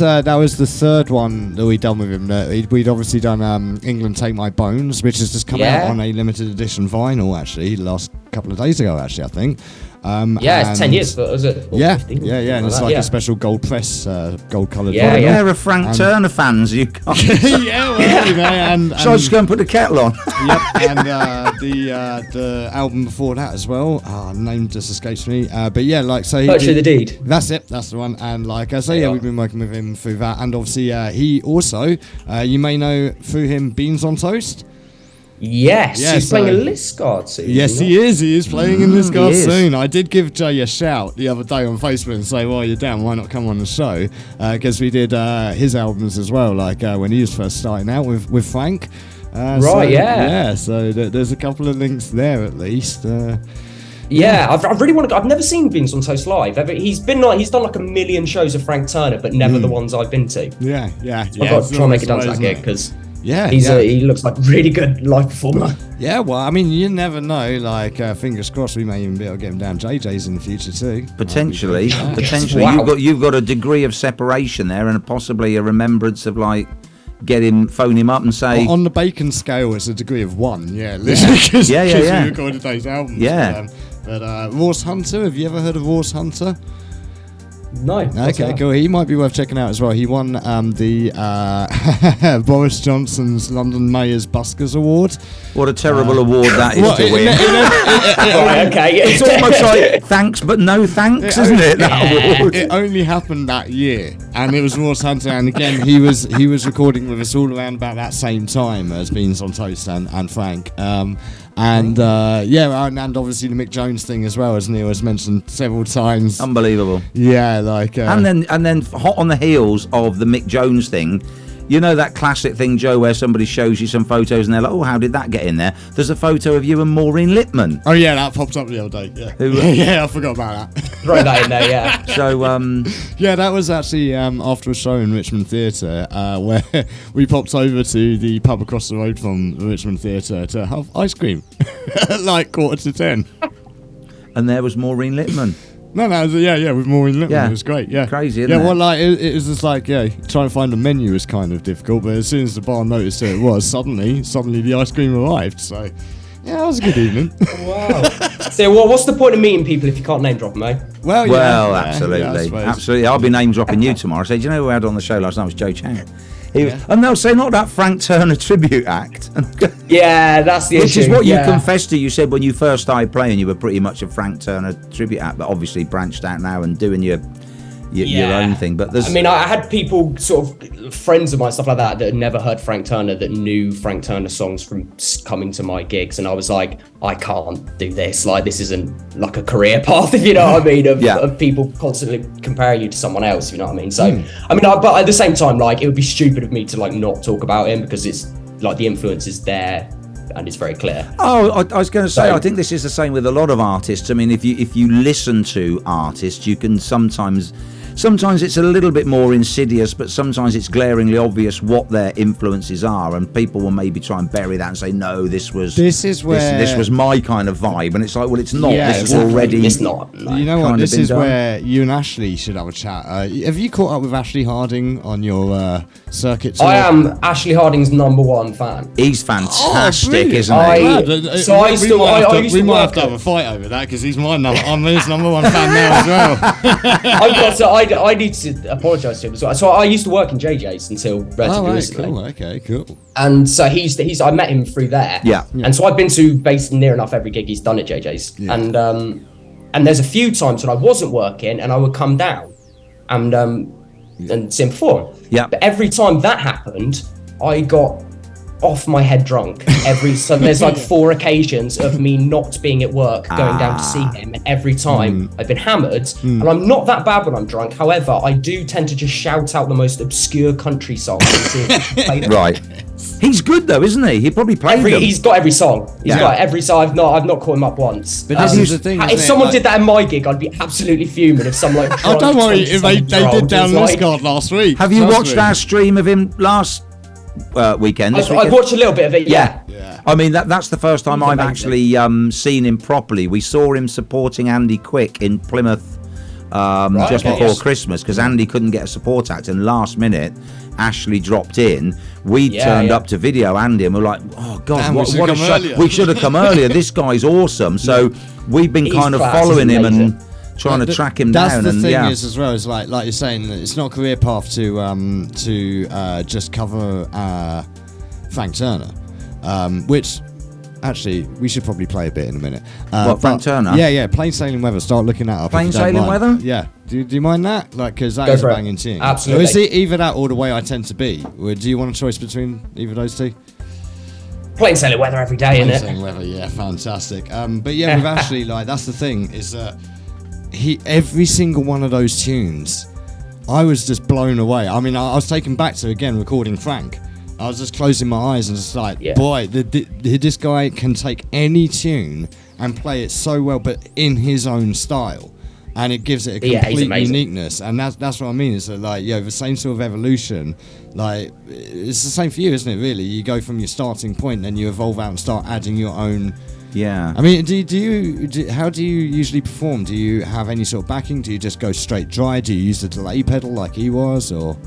the third one that we'd done with him. We'd obviously done England Take My Bones, which has just come out on a limited edition vinyl, actually, last couple of days ago, actually, I think. It's 10 years, was it? Or 15, and it's like a special gold press, gold coloured vinyl. They're a Frank Turner fans, you guys. So I just go and put the kettle on. Yep, and the album before that as well. Name just escapes me. But yeah, like so. Virtue of the Deed. That's it. That's the one. And like I say, we've been working with him through that, and obviously he also, you may know through him, Beans on Toast. Yes, he's playing a Liskeard soon. Yes, he is. He is playing in Liskeard soon. I did give Jay a shout the other day on Facebook and say, "Well, you're down. Why not come on the show?" Because we did his albums as well, like when he was first starting out with Frank. So there's a couple of links there at least. I really want to. I've never seen Beans on Toast live. He's done like a million shows of Frank Turner, but never the ones I've been to. I've got to try and make it down to that gig because. Yeah, he looks like a really good live performer. Yeah, well, I mean, you never know. Like, fingers crossed, we may even be able to get him down JJ's in the future too. Potentially. Wow. You've got a degree of separation there, and possibly a remembrance of like. Phone him up and say on the bacon scale, it's a degree of 1. Yeah, literally. Because we recorded those albums. Yeah. But Rosa Hunter, have you ever heard of Rosa Hunter? No. Okay, cool. He might be worth checking out as well. He won the Boris Johnson's London Mayor's Buskers Award. What a terrible award that is to win. It's almost like thanks but no thanks, isn't it? That award. It only happened that year, and it was Ross Hunter. And again, he was recording with us all around about that same time as Beans on Toast and Frank. And obviously the Mick Jones thing as well, as Neil has mentioned several times. Unbelievable. Yeah, like and then hot on the heels of the Mick Jones thing, you know that classic thing, Joe, where somebody shows you some photos and they're like, "Oh, how did that get in there?" There's a photo of you and Maureen Lipman. Oh yeah, that popped up the other day. Yeah, I forgot about that. Throw that in there, yeah. So that was actually after a show in Richmond Theatre where we popped over to the pub across the road from the Richmond Theatre to have ice cream at like 9:45. And there was Maureen Lipman. No, with Maureen Lipman. Yeah. It was great, yeah. Crazy, isn't it? Well, like, it was just like, trying to find a menu was kind of difficult, but as soon as the bar noticed who it was, suddenly the ice cream arrived, so, yeah, it was a good evening. Wow. So, what's the point of meeting people if you can't name drop them, eh? Well, absolutely. Absolutely. I'll be name dropping you tomorrow. So, do you know who we had on the show last night? It was Joe Chown. And they'll say, not that Frank Turner tribute act. Yeah, that's the issue. Which is what you confessed to. You said when you first started playing, you were pretty much a Frank Turner tribute act, but obviously branched out now and doing your own thing. But there's, I mean, I had people, sort of friends of mine, stuff like that had never heard Frank Turner, that knew Frank Turner songs from coming to my gigs, and I was like, I can't do this. Like, this isn't like a career path, if you know what I mean, of people constantly comparing you to someone else, you know what I mean? So, I mean, but at the same time, like, it would be stupid of me to like not talk about him, because it's like the influence is there. And it's very clear. Oh, I was going to say, I think this is the same with a lot of artists. I mean, if you listen to artists, you can sometimes it's a little bit more insidious, but sometimes it's glaringly obvious what their influences are, and people will maybe try and bury that and say, no, this was my kind of vibe, and it's like, well, it's not. Yeah, this is already. It's not. No. You know what? This is where you and Ashley should have a chat. Have you caught up with Ashley Harding on your circuit tour? I am Ashley Harding's #1 fan. He's fantastic, isn't he? We might have to have a fight over that, because he's I'm his #1 fan now as well. I need to apologise to him as well. So I used to work in JJ's until relatively recently. Cool. Okay, cool. And so he's I met him through there. Yeah. And so I've been to basically near enough every gig he's done at JJ's. Yeah. And there's a few times when I wasn't working and I would come down and see him perform. Yeah. But every time that happened, I got off my head drunk so there's like 4 occasions of me not being at work going down to see him, and every time I've been hammered, and I'm not that bad when I'm drunk. However, I do tend to just shout out the most obscure country songs and see if I can play them. Right. He's good though, isn't he? He probably played them. He's got every song. He's got every song. I've not caught him up once. But this is the thing. If someone did that in my gig, I'd be absolutely fuming. If someone like, oh, don't worry, if they did down Liskeard last week. Have you watched our stream of him last weekend? I've watched a little bit of it. Yeah. I mean, that's the first time I've actually seen him properly. We saw him supporting Andy Quick in Plymouth just before Christmas, because Andy couldn't get a support act, and last minute Ashley dropped in. We turned up to video Andy, and we're like, oh god, damn, what a show. We should have come earlier. This guy's awesome. So we've been kind of following him and trying to track him down. That's the thing is as well, is like you're saying, it's not a career path to just cover Frank Turner, which actually we should probably play a bit in a minute. Frank Turner? Yeah, Plain Sailing Weather. Start looking that up. Plain Sailing Weather? Yeah. Do you mind that? Like, because that is a banging tune. Absolutely. So is it either that or The Way I Tend to Be? Or do you want a choice between either of those two? Plain Sailing Weather every day, Plain innit? Sailing Weather, yeah, fantastic. But yeah, with Ashley, like, that's the thing, is that every single one of those tunes, I was just blown away. I mean, I was taken back to, again, recording Frank. I was just closing my eyes and just like, boy, this guy can take any tune and play it so well, but in his own style. And it gives it a complete uniqueness. And that's what I mean, is that, like, the same sort of evolution, like, it's the same for you, isn't it, really? You go from your starting point, then you evolve out and start adding your own. Yeah. I mean, how do you usually perform? Do you have any sort of backing? Do you just go straight dry? Do you use the delay pedal like he was, or?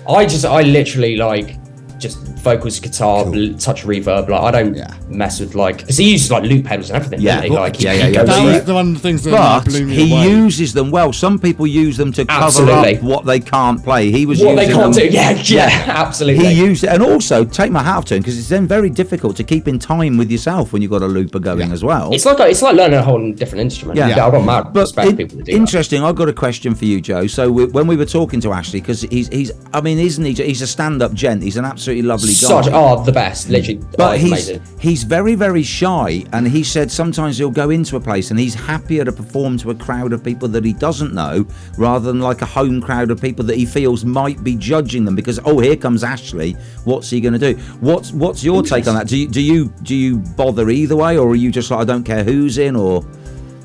I literally, like, just vocals, guitar, touch reverb. Like, I don't mess with, like, because he uses like loop pedals and everything. Yeah, doesn't he? Like, That was one of the things that blew me away. He uses them well. Some people use them to cover up what they can't play. He was what using they can't them, do. Yeah, absolutely. He used it, and also take my hat off to him, because it's then very difficult to keep in time with yourself when you've got a looper going as well. It's like learning a whole different instrument. Yeah, I've got mad respect for people that do interesting. I've got a question for you, Joe. So when we were talking to Ashley, because he's I mean, isn't he? He's a stand-up gent. He's an absolutely lovely guy. The best, literally. But amazing. He's very, very shy, and he said sometimes he'll go into a place and he's happier to perform to a crowd of people that he doesn't know, rather than like a home crowd of people that he feels might be judging them, because here comes Ashley, what's he going to do? What's your take on that? Do you bother either way, or are you just like, I don't care who's in? Or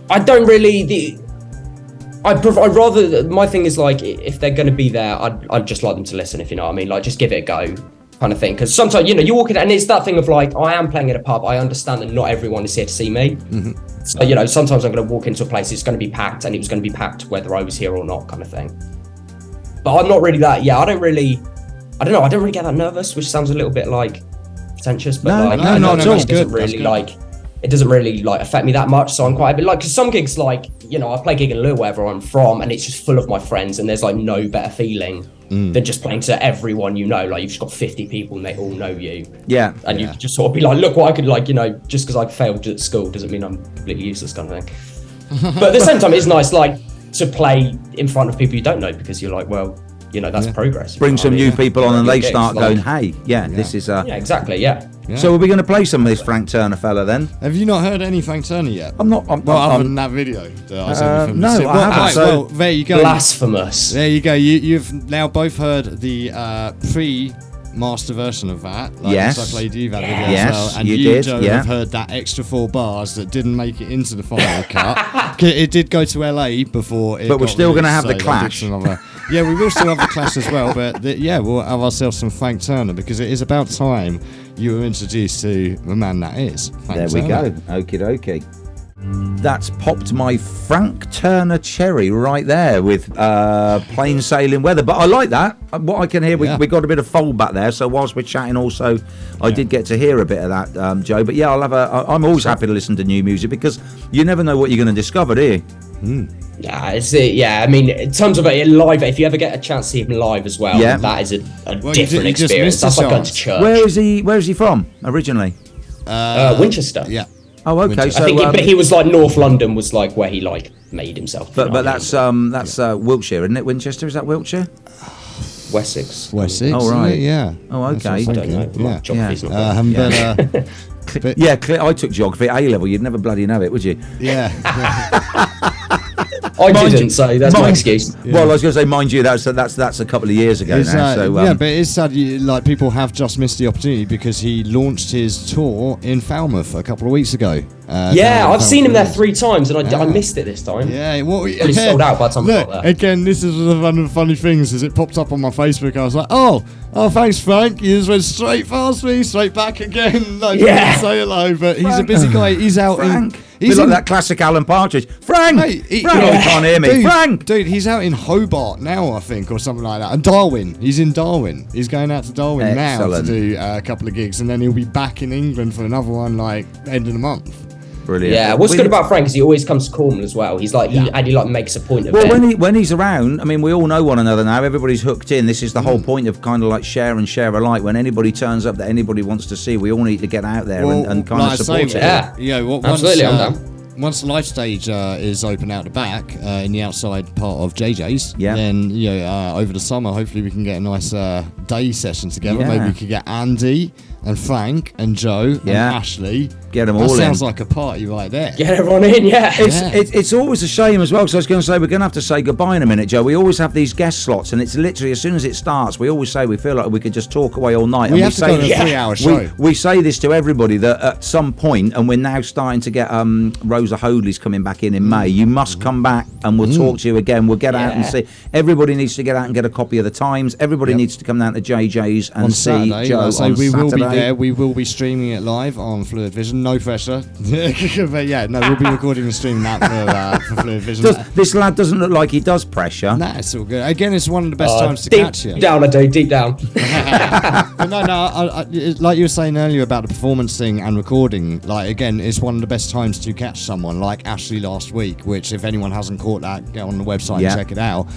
I don't really. I'd rather, my thing is, like, if they're going to be there, I'd just like them to listen, if you know what I mean. Like, just give it a go, kind of thing. Because sometimes, you walk in, and it's that thing of, like, I am playing at a pub. I understand that not everyone is here to see me. Mm-hmm. So, sometimes I'm going to walk into a place, it's going to be packed, and it was going to be packed whether I was here or not, kind of thing. But I'm not really that. I don't really get that nervous, which sounds a little bit, like, pretentious. But it doesn't really like affect me that much, so I'm quite a bit like, because some gigs, like, I play a gig in Lille, wherever I'm from, and it's just full of my friends, and there's like no better feeling than just playing to everyone, like you've just got 50 people and they all know you, and you just sort of be like, look what I could, like, just because I failed at school doesn't mean I'm completely useless, kind of thing. But at the same time, it's nice, like, to play in front of people you don't know, because you're like, well, that's progress. Bring some new people on, and they start going, hey, this is exactly. So are we going to play some of this Frank Turner fella then? Have you not heard any Frank Turner yet? Other than that video that I sent you from no, I haven't. Right, well, there you go. Blasphemous. There you go. You've now both heard the pre-master version of that. Yes. I played you that video yes, as well. And you you did, Joe, have heard that extra 4 bars that didn't make it into the final cut. It did go to LA before it. But we're still going to have the clash. Yeah, we will still have the clash as well, but we'll have ourselves some Frank Turner, because it is about time you were introduced to the man that is Frank Turner. There we go. Okie dokie. That's popped my Frank Turner cherry right there with Plain Sailing Weather. But I like that. What I can hear, we got a bit of fold back there. So whilst we're chatting, also, I did get to hear a bit of that, Joe. But yeah, I'm always happy to listen to new music, because you never know what you're going to discover, do you? I mean, in terms of it live, if you ever get a chance to see him live as well, that is a different experience. That's like going to church. Where is he from originally? Winchester. Yeah. Oh, okay. So, I think, but he was like North London was like where he like made himself. But that's Wiltshire, isn't it? Winchester, is that Wiltshire? Wessex. Wessex. Oh, right. Yeah. Oh, okay. That's what I I'm don't know. thinking. My Yeah. geography's Yeah. not great. But, Yeah, I took geography at A level. You'd never bloody know it, would you? yeah. I Mind didn't, you- so that's my mind- excuse. Well, I was going to say, mind you, that's a couple of years ago It's, now. So yeah, but it's sad. Like people have just missed the opportunity because he launched his tour in Falmouth a couple of weeks ago. Yeah, I've seen him there 3 times, and I Yeah. missed it this time. Yeah, what we, Probably sold out by the time I Look, got there. again, this is one of the funny things. As it popped up on my Facebook, I was like, "Oh, thanks, Frank." You just went straight past me, straight back again. Like, Yeah. didn't say hello, but he's a busy guy. He's out Frank. in. He's He's like in, that classic Alan Partridge. Frank! Hey, Frank! You can't hear me. Dude, Frank! Dude, he's out in Hobart now, I think, or something like that. And Darwin. He's in Darwin. He's going out to Darwin now Excellent. to do a couple of gigs, and then he'll be back in England for another one, like, end of the month. Brilliant. Yeah, what's good about Frank is he always comes to Cornwall as well. He's like, he like makes a point of Well, it. when he's around, I mean, we all know one another now. Everybody's hooked in. This is the whole point of kind of like share and share alike. When anybody turns up that anybody wants to see, we all need to get out there and kind like of I support say, it. Yeah. Yeah, Absolutely, I'm down. Once the live stage is open out the back in the outside part of JJ's, Yeah. then over the summer, hopefully we can get a nice day session together. Yeah. Maybe we could get Andy and Frank and Joe and Yeah. Ashley. Get 'em that all in. sounds like a party right there. Get everyone in, yeah. It's always a shame as well, because I was going to say we're going to have to say goodbye in a minute, Joe. We always have these guest slots, and it's literally as soon as it starts, we always say we feel like we could just talk away all night. We and have to say go to a this- 3-hour show. We say this to everybody that at some point, and we're now starting to get Rosa Hoadley's coming back in May. You must come back, and we'll talk to you again. We'll get out and see. Everybody needs to get out and get a copy of the Times. Everybody needs to come down to JJ's and On see Saturday, Joe so on we will be Saturday. there. We will be streaming it live on Phluid Vision. No pressure. But yeah, no, we'll be recording and streaming that for Phluid Vision. This lad doesn't look like he does pressure. Nah, it's all good. Again, it's one of the best times to deep catch you. down, I do, deep down. But no, like you were saying earlier about the performance thing and recording, like, again, it's one of the best times to catch someone, like Ashley last week, which, if anyone hasn't caught that, get on the website Yeah. and check it out.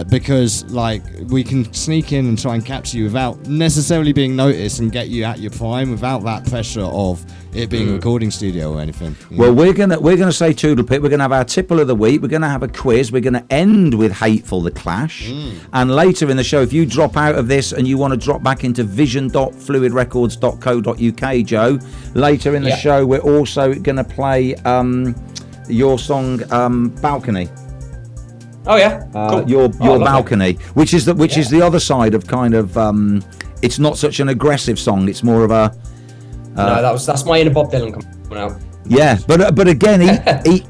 Because, like, we can sneak in and try and capture you without necessarily being noticed and get you at your prime without that pressure of it being a recording studio or anything. Well, we're gonna say Toodle Pip. We're gonna have our tipple of the week. We're gonna have a quiz. We're gonna end with Hateful the Clash, and later in the show, if you drop out of this and you want to drop back into vision.fluidrecords.co.uk, Joe, later in the show, we're also gonna play your song Balcony. Oh yeah, cool. Your love balcony, which is the other side of kind of. It's not such an aggressive song. It's more of a. No, that's my inner Bob Dylan coming out. Yeah, but again,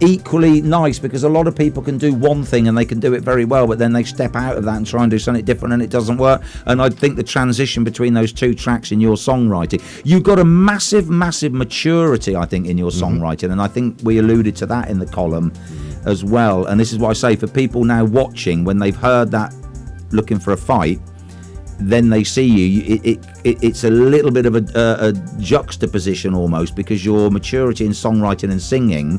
equally nice, because a lot of people can do one thing and they can do it very well, but then they step out of that and try and do something different and it doesn't work. And I think the transition between those two tracks in your songwriting, you've got a massive maturity, I think, in your songwriting, and I think we alluded to that in the column as well. And this is what I say for people now watching, when they've heard that looking for a fight, then they see you. It's a little bit of a juxtaposition almost, because your maturity in songwriting and singing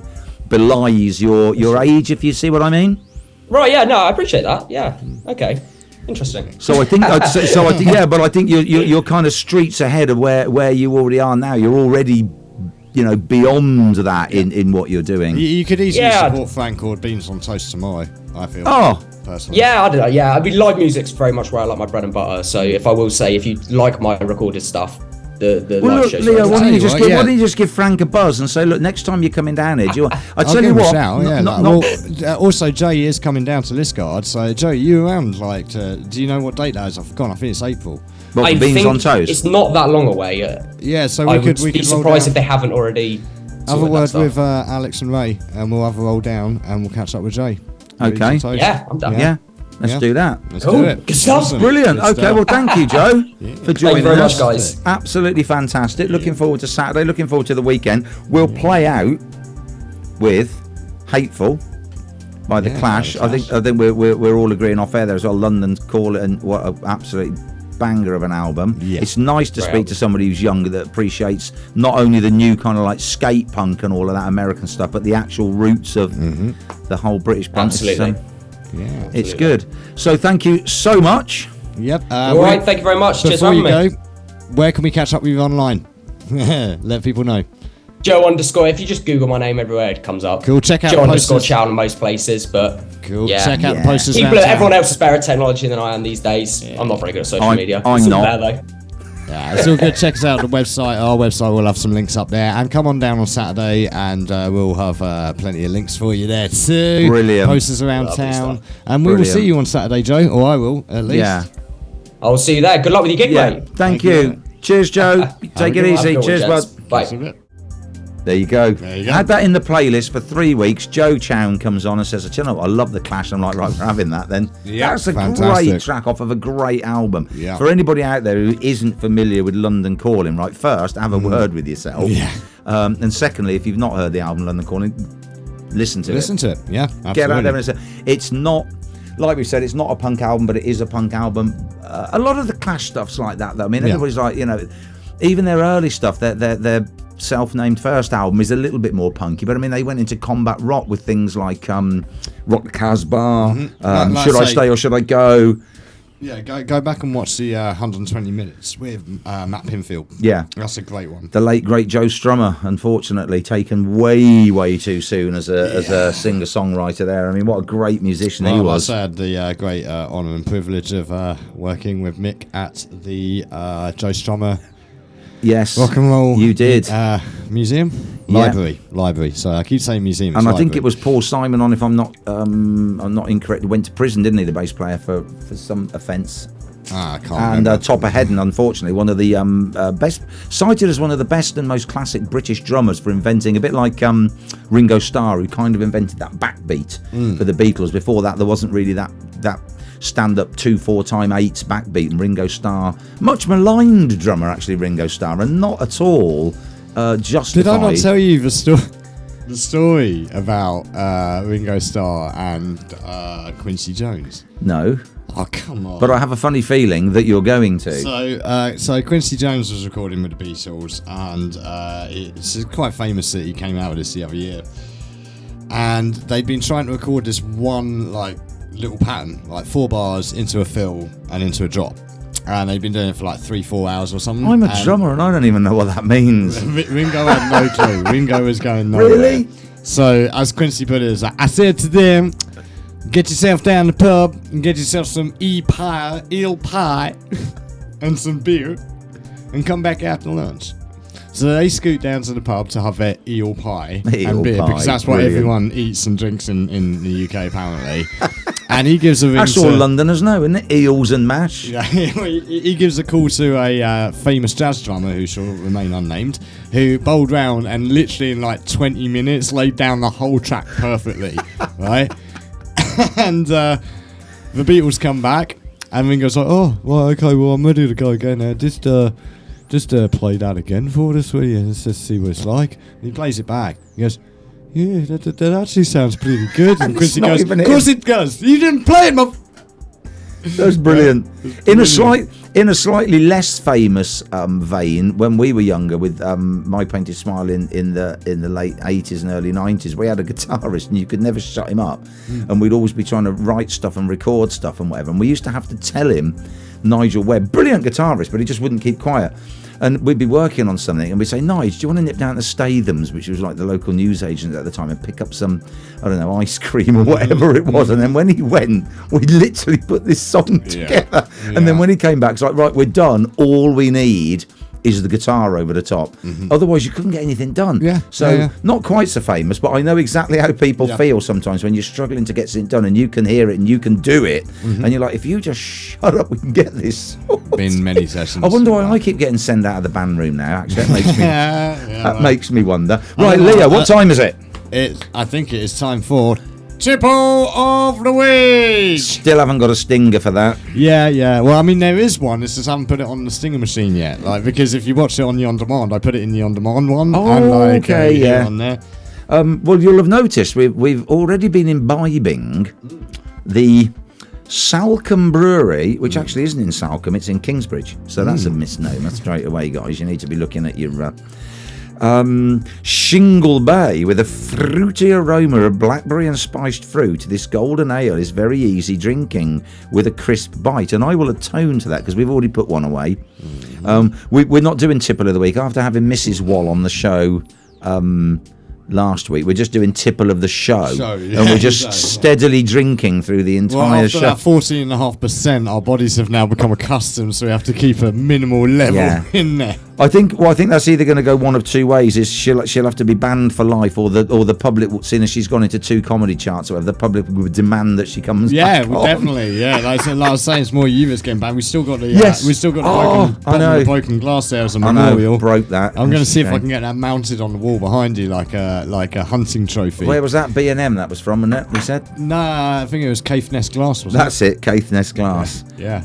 belies your age, if you see what I mean. Right, yeah, no, I appreciate that. Yeah, okay, interesting. So I think, yeah, but I think you're kind of streets ahead of where you already are now. You're already, beyond that in what you're doing. You could easily support Frank or Beans on Toast tomorrow, I feel. Oh. Personally. Yeah, I don't know. Yeah, I mean, live music's very much where I like my bread and butter. So if I will say, if you like my recorded stuff, the live shows. Leo, why don't you Why just give Frank a buzz and say, look, next time you're coming down here, I tell give you him a what. shout, yeah, also, Jay is coming down to Liskeard. So, Joe, you around? Do you know what date that is? I've forgotten. I think it's April. What, I Beans think on Toast? it's not that long away. Yeah, so I we would could be roll surprised down. if they haven't already. Have a sorted that word stuff. with Alex and Ray, and we'll have a roll down, and we'll catch up with Jay. Okay. Beans on Toast. Yeah, I'm done. Yeah, let's do that. Let's Cool. do it. Good stuff. Awesome. Brilliant. Good Okay, stuff. well, thank you, Joe, for joining Thank you very much, us. guys. Absolutely fantastic. Looking forward to Saturday. Looking forward to the weekend. We'll play out with Hateful by The Clash. I think we're all agreeing off air there as well. London Call It, and what an absolute banger of an album. Yeah. It's nice to Great speak to somebody who's younger that appreciates not only the new kind of like skate punk and all of that American stuff, but the actual roots of the whole British punk. Absolutely. It's good. So thank you so much. Yep. All right, thank you very much. Cheers for Before having you me. go, where can we catch up with you online? Let people know. Joe underscore. If you just Google my name everywhere, it comes up. Cool. Check out Joe the underscore posters. Chown in most places, but Cool. yeah. Check out the posters. People, around town. everyone else is better at technology than I am these days. I'm not very good at social media. I'm It's all not. there, though. Yeah, it's all good. Check us out on the website. Our website will have some links up there. And come on down on Saturday, and we'll have plenty of links for you there too. Brilliant. Posters around Lovely town. stuff. And we will Brilliant. see you on Saturday, Joe. Or I will, at least. Yeah. I'll see you there. Good luck with your gig, Yeah. mate. Thank you. Cheers, Joe. Take it good one. easy. Have a good Cheers, one, bud. gents. Bye. That's it. There you go. There you go. Had that in the playlist for 3 weeks. Joe Chown comes on and says, "Do you know what? I love the Clash." I'm like, right, we're having that then. Yeah, That's a fantastic. great track off of a great album. Yeah. For anybody out there who isn't familiar with London Calling, right, first, have a word with yourself. Yeah. And secondly, if you've not heard the album London Calling, listen to Listen it. to it. Yeah, absolutely. Get out there and listen. It's not, like we said, it's not a punk album, but it is a punk album. A lot of the Clash stuff's like that, though. I mean, Yeah. everybody's like, you know, even their early stuff, their self-named first album is a little bit more punky, but I mean, they went into combat rock with things like Rock the Casbah, Like Should I say- Stay or Should I Go? Yeah, go back and watch the 120 Minutes with Matt Pinfield. Yeah. That's a great one. The late great Joe Strummer, unfortunately, taken way too soon as a singer-songwriter there. I mean, what a great musician he was. I had the great honour and privilege of working with Mick at the Joe Strummer Yes, Rock and Roll You did. Museum? Yeah. Library. So I keep saying museum. And it's I think it library. was Paul Simon on, if I'm not incorrect, went to prison, didn't he, the bass player for some offence? I can't And remember. Topper Headon, unfortunately, one of the best, cited as one of the best and most classic British drummers for inventing, a bit like Ringo Starr, who kind of invented that backbeat for the Beatles. Before that, there wasn't really that stand-up 2/4x8 backbeat. And Ringo Starr, much maligned drummer, actually, Ringo Starr, and not at all justified. Did I not tell you the story about Ringo Starr and Quincy Jones? No. Oh, come on. But I have a funny feeling that you're going to. So Quincy Jones was recording with the Beatles, and it's quite famous that he came out with this the other year. And they'd been trying to record this one little pattern, like 4 bars into a fill and into a drop. And they'd been doing it for 3-4 hours or something. I'm a and drummer and I don't even know what that means. Ringo had no clue. Ringo was going nowhere. Really? So, as Quincy put it, I said to them, get yourself down the pub and get yourself some eel pie and some beer and come back after lunch. So they scoot down to the pub to have their eel pie Eel and beer, pie, because that's what brilliant. everyone eats and drinks in the UK, apparently. And he gives a ring That's to... all Londoners know, isn't it? Eels and mash. Yeah, he gives a call to a famous jazz drummer who shall remain unnamed, who bowled round and literally in 20 minutes laid down the whole track perfectly, right? And the Beatles come back, and Ringo's like, "Oh, well, okay, well, I'm ready to go again now. Just play that again for us, will you? Let's just see what it's like." And he plays it back. He goes, "Yeah, that actually sounds pretty good." And Quincy not goes, even "Of course it does. You didn't play it, my." That's brilliant. In a slightly less famous vein, when we were younger, with My Painted Smile in the late 80s and early 90s, we had a guitarist and you could never shut him up, and we'd always be trying to write stuff and record stuff and whatever. And we used to have to tell him, Nigel Webb, brilliant guitarist, but he just wouldn't keep quiet. And we'd be working on something, and we'd say, "Nige, do you want to nip down to Statham's," which was like the local newsagent at the time, and pick up some, I don't know, ice cream or whatever it was. And then when he went, we literally put this song together. And then when he came back, it's like, "Right, we're done. All we need is the guitar over the top." Otherwise, you couldn't get anything done. Yeah, So yeah. not quite so famous, but I know exactly how people feel sometimes when you're struggling to get something done, and you can hear it and you can do it, and you're like, "If you just shut up, we can get this." Been many sessions. I wonder why I keep getting sent out of the band room now. Actually, that makes me Yeah, makes me wonder. Right, Leo, what time is it? I think it is time for Tipple of the Week. Still haven't got a stinger for that. Yeah. Well, I mean, there is one. It's just I haven't put it on the stinger machine yet. Because if you watch it on the on-demand, I put it in the on-demand one. Oh, and okay, here yeah. on there. Well, you'll have noticed we've already been imbibing the Salcombe Brewery, which actually isn't in Salcombe, it's in Kingsbridge. So that's a misnomer straight away, guys. You need to be looking at your Shingle Bay with a fruity aroma of blackberry and spiced fruit. This golden ale is very easy drinking with a crisp bite, and I will atone to that because we've already put one away. We're not doing Tipple of the Week after having Mrs. Wall on the show last week. We're just doing Tipple of the show, yeah, and we're just steadily drinking through the entire after show. that 14.5%, our bodies have now become accustomed, so we have to keep a minimal level in there. I think that's either going to go one of two ways. Is she'll have to be banned for life, or the public, seeing as she's gone into 2 comedy charts, or whatever, the public would demand that she comes. Yeah, back on. definitely. Yeah, like I was saying, it's more you that's getting banned. We still got the broken glass there as a memorial. Broke that. I'm going to see if I can get that mounted on the wall behind you, like a hunting trophy. Where was that? B&M that was from, wasn't it? We said. Nah, I think it was Caithness Glass. That's it, Caithness Glass. Yeah.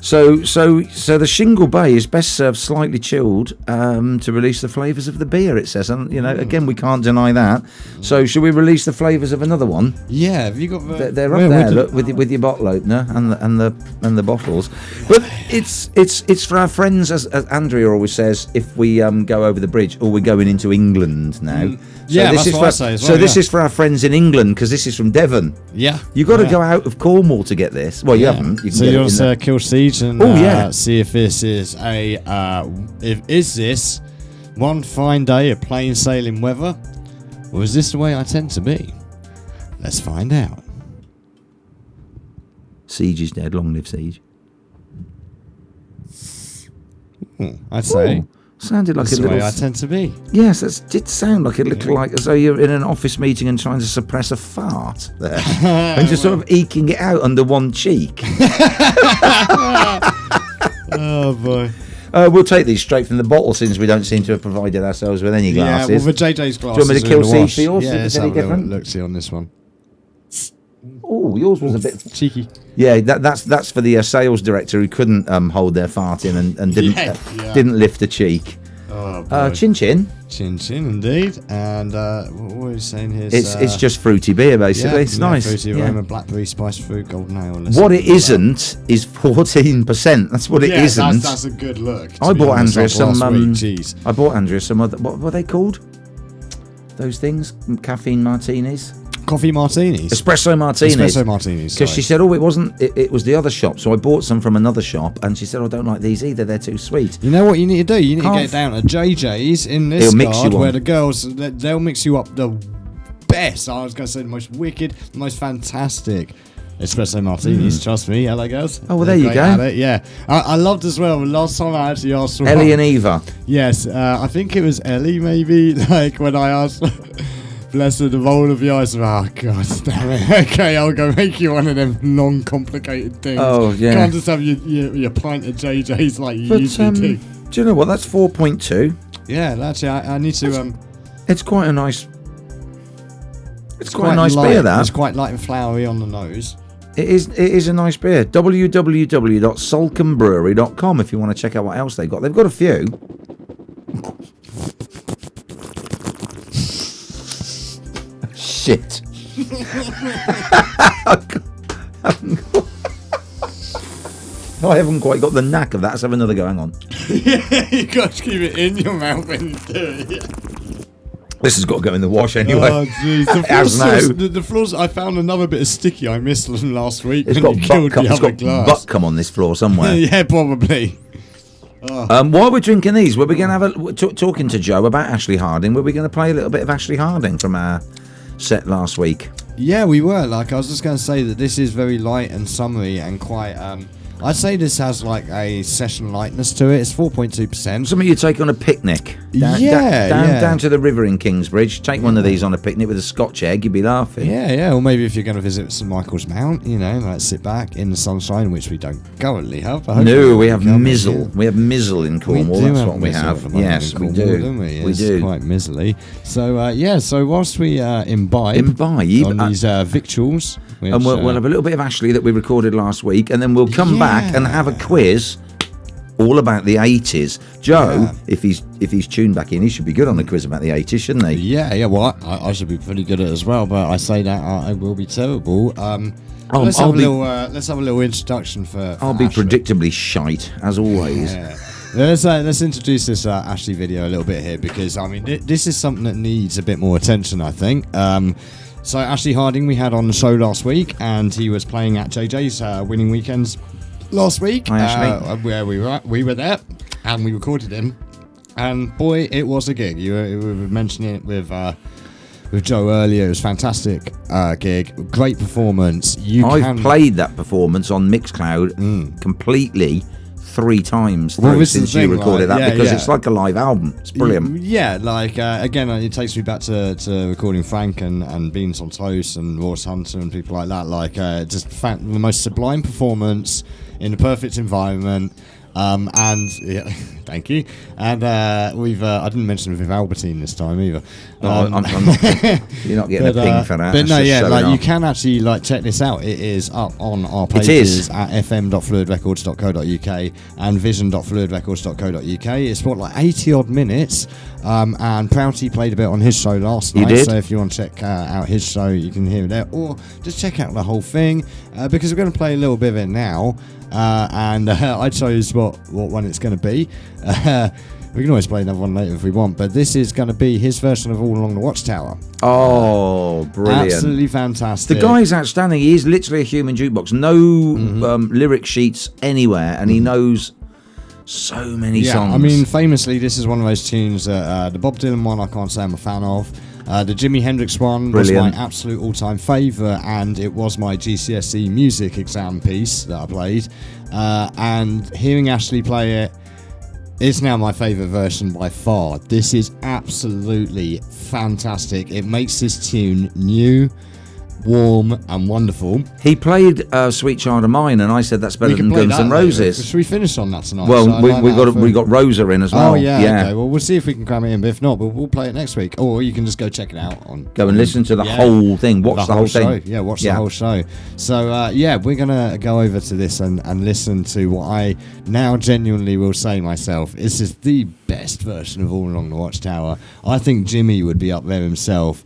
So the Shingle Bay is best served slightly chilled to release the flavours of the beer. It says, and again, we can't deny that. So should we release the flavours of another one? Yeah. Have you got? They're up there. Look, with your bottle opener and the bottles. But it's for our friends, as Andrea always says. If we go over the bridge, or we're going into England now. So that's what I say as well. This is for our friends in England, because this is from Devon. Yeah. You've got to go out of Cornwall to get this. Well, you haven't. You can so get you'll it in Kill Siege and see if this is is this one fine day of plain sailing weather, or is this the way I tend to be? Let's find out. Siege is dead. Long live Siege. I'd say. Sounded like That's a the little. way I tend to be. Yes, that did sound like a little like as though you're in an office meeting and trying to suppress a fart there, and just sort of eking it out under one cheek. Oh boy. We'll take these straight from the bottle, since we don't seem to have provided ourselves with any glasses. Yeah, well, the JJ's glasses. Do you want me to kill Siege for yours? Yeah, is it any different? Look-see on this one. Oh, yours was a bit cheeky. Yeah, that's for the sales director who couldn't hold their fart in and didn't lift a cheek. Oh, chin chin. Chin chin, indeed. And what were we saying here? It's just fruity beer, basically. It's nice. Fruity aroma, blackberry, spiced fruit, golden ale. What it isn't is 14%. That's what it isn't. That's a good look. I bought Andrea some. I bought Andrea some other. What were they called? Those things? Caffeine martinis. Coffee martinis. Espresso martinis. Because she said, it wasn't. It was the other shop. So I bought some from another shop, and she said, I don't like these either. They're too sweet. You know what you need to do? You need to get down to JJ's in Liskeard, where the girls they'll mix you up the best. I was going to say the most wicked, the most fantastic espresso martinis. Trust me, hello girls. Oh well, there you go. Yeah, I loved as well. Last time I actually asked for Ellie and Eva. Yes, I think it was Ellie maybe. Like when I asked. Bless her, the roll of the eyes. Oh, God damn it. Okay, I'll go make you one of them non-complicated things. Oh, yeah. Can't just have your pint of JJ's like you usually do. Do you know what? That's 4.2. Yeah, actually, I need to... It's quite a nice... It's quite a nice light, beer, that. It's quite light and flowery on the nose. It is a nice beer. www.salcombrewery.com if you want to check out what else they've got. They've got a few. Shit. I haven't quite got the knack of that. Let's have another go. Hang on. Yeah, you got to keep it in your mouth when you do it. Yeah. This has got to go in the wash anyway. Oh, jeez. The floors, I found another bit of sticky I missed from last week. It's got butt cum on this floor somewhere. Yeah, probably. While we're drinking these, were we going to have talking to Joe about Ashley Harding? Were we going to play a little bit of Ashley Harding from our set last week? Yeah, we were. Like, I was just going to say that this is very light and summery and quite... I'd say this has like a session lightness to it. It's 4.2%. Something you take on a picnic. Down to the river in Kingsbridge. Take one of these on a picnic with a Scotch egg. You'd be laughing. Yeah. Or maybe if you're going to visit St Michael's Mount, like sit back in the sunshine, which we don't currently have. No, we have mizzle. We have mizzle in Cornwall. That's what we have. Yes, we do. Don't we? We do. Quite mizzly. So So whilst we imbibe on these victuals. And we'll have a little bit of Ashley that we recorded last week, and then we'll come back and have a quiz all about the 80s. Joe, if he's tuned back in, he should be good on the quiz about the 80s, shouldn't he? Yeah. Well, I should be pretty good at it as well, but I say that I will be terrible. Let's have a little introduction for I'll be Ashley. Predictably shite, as always. Yeah. Let's introduce this Ashley video a little bit here, because I mean this is something that needs a bit more attention, I think. So Ashley Harding we had on the show last week, and he was playing at JJ's Winning Weekends last week. Hi, Ashley. Where we were there, and we recorded him. And boy, it was a gig. You were mentioning it with Joe earlier. It was a fantastic gig, great performance. I've played that performance on Mixcloud completely 3 times since you recorded that, because it's like a live album. It's brilliant. Again, it takes me back to recording Frank and Beans on Toast and Ross Hunter and people like that. Just the most sublime performance in the perfect environment. Thank you. And we've I didn't mention with Albertine this time either. I'm not, you're not getting a ping for that. But no, you can actually check this out. It is up on our pages at fm.fluidrecords.co.uk and vision.fluidrecords.co.uk. It's 80 odd minutes. And Prouty played a bit on his show last night. So if you want to check out his show, you can hear it there, or just check out the whole thing, because we're going to play a little bit of it now. I chose what one it's going to be. We can always play another one later if we want, but this is going to be his version of All Along the Watchtower. Oh, brilliant. Absolutely fantastic. The guy's outstanding. He is literally a human jukebox. No lyric sheets anywhere, and he knows so many songs. I mean, famously, this is one of those tunes that the Bob Dylan one I can't say I'm a fan of. The Jimi Hendrix one was my absolute all-time favourite, and it was my GCSE music exam piece that I played. And hearing Ashley play it, it's now my favourite version by far. This is absolutely fantastic. It makes this tune new, warm and wonderful. He played Sweet Child of Mine, and I said that's better than Guns N' Roses. Should we finish on that tonight? Well, we got Rosa in as well. Oh yeah. Okay. Well, we'll see if we can cram it in, but if not, we'll play it next week. Or you can just go check it out go and listen to the whole thing. Watch the whole thing. Yeah, watch the whole show. So we're gonna go over to this and listen to what I now genuinely will say myself. This is the best version of All Along the Watchtower. I think Jimmy would be up there himself.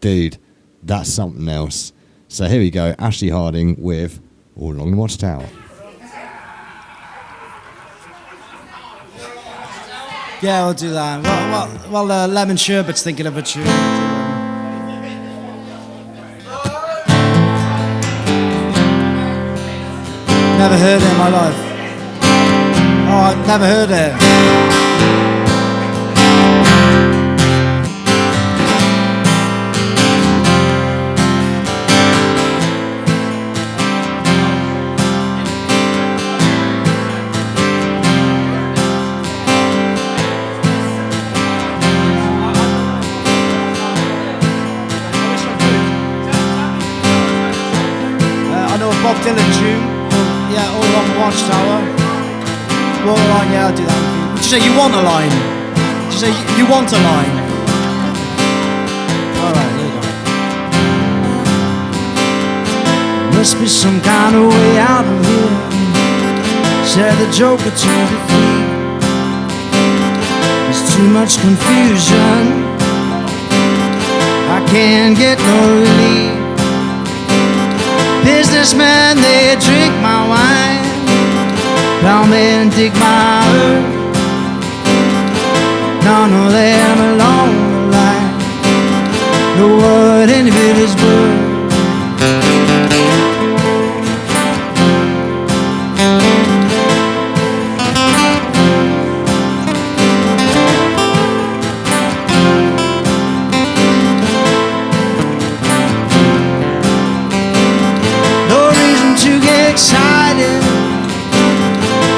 Dude, that's something else. So here we go, Ashley Harding with All Along the Watchtower. Yeah, we'll do that. Well, Lemon Sherbet's thinking of a tune. Never heard it in my life. Oh, I've never heard it. Bob Dylan tune, All Along the Watchtower. Well, line, I'll do that with you. Did you say you want a line? Did you say you want a line? Alright, there you go. Must be some kind of way out of here, said the Joker to the thief. There's too much confusion, I can't get no relief. Businessmen, they drink my wine, plowmen dig my earth. None of them along the line know what any of it is worth. Excited,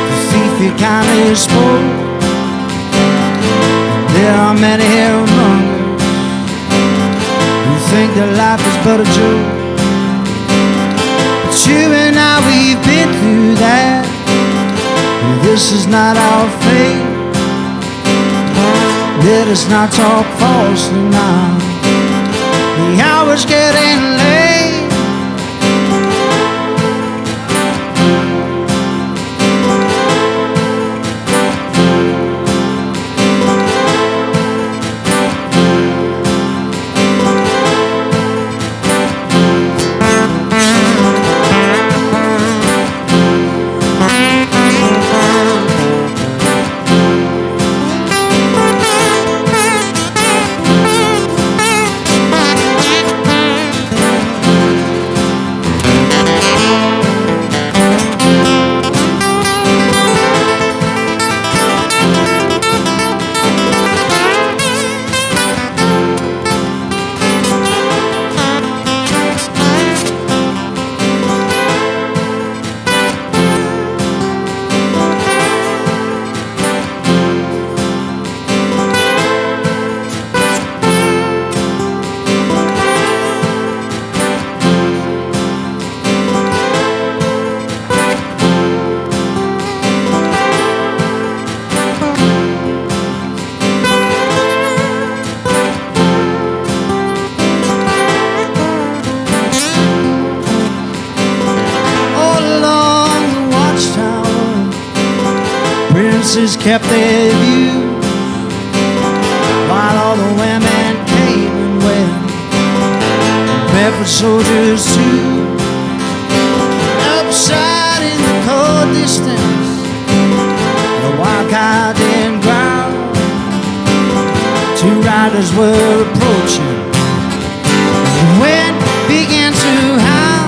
the thief he kindly spoke. There are many here among us who think that life is but a joke. But you and I, we've been through that, and this is not our fate. Let us not talk falsely now, the hour's getting late. masses kept their view, while all the women came and went, barefoot soldiers too. Outside in the cold distance, the wild cow didn't growl. Two riders were approaching, the wind began to howl.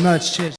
Much. Cheers.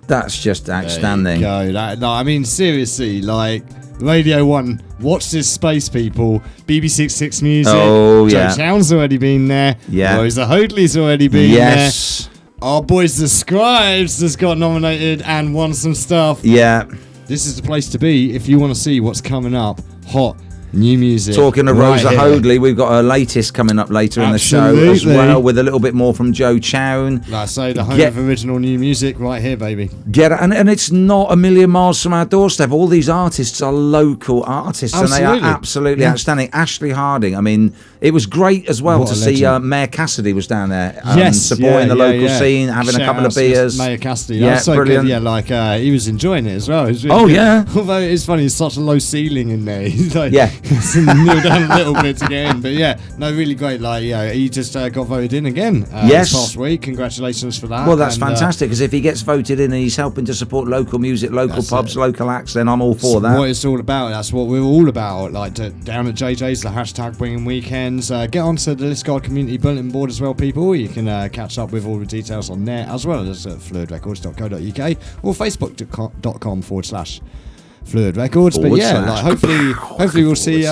That's just outstanding. There you go. No, I mean, seriously, like, Radio 1, watch this space, people. BBC6 Music. Oh, Joe yeah. Chown's already been there. Yeah. Rosa Hoadley's already been Yes. there. Our boys, the Scribes, has got nominated and won some stuff. Yeah. This is the place to be if you want to see what's coming up. Hot new music. Talking of right Rosa here. Hoadley, we've got her latest coming up later in the show as well, with a little bit more from Joe Chown. Like I say, the home of original new music right here, baby. Get it, and it's not a million miles from our doorstep. All these artists are local artists, and they are absolutely outstanding. Ashley Harding, I mean, it was great as well What to a see legend. Mayor Cassidy was down there, the supporting the local scene, having a couple of beers. Mayor Cassidy, Yeah, that's so brilliant. good. Yeah, like he was enjoying it as well. It was really good. Yeah. Although it's funny, it's such a low ceiling in there. He's like, Yeah. kneel down a little bit to get in. But yeah, no, really great. Like, yeah, he just got voted in again Yes. this past week. Congratulations for that. Well, that's And, fantastic, because if he gets voted in and he's helping to support local music, local That's pubs, it. local acts, then I'm all for That's that. what it's all about. That's what we're all about. Like down at JJ's, the hashtag bringing weekends. Get onto the Liskeard community bulletin board as well, people. You can catch up with all the details on there, as well as at fluidrecords.co.uk or facebook.com/Phluid Records. But yeah, like hopefully we'll see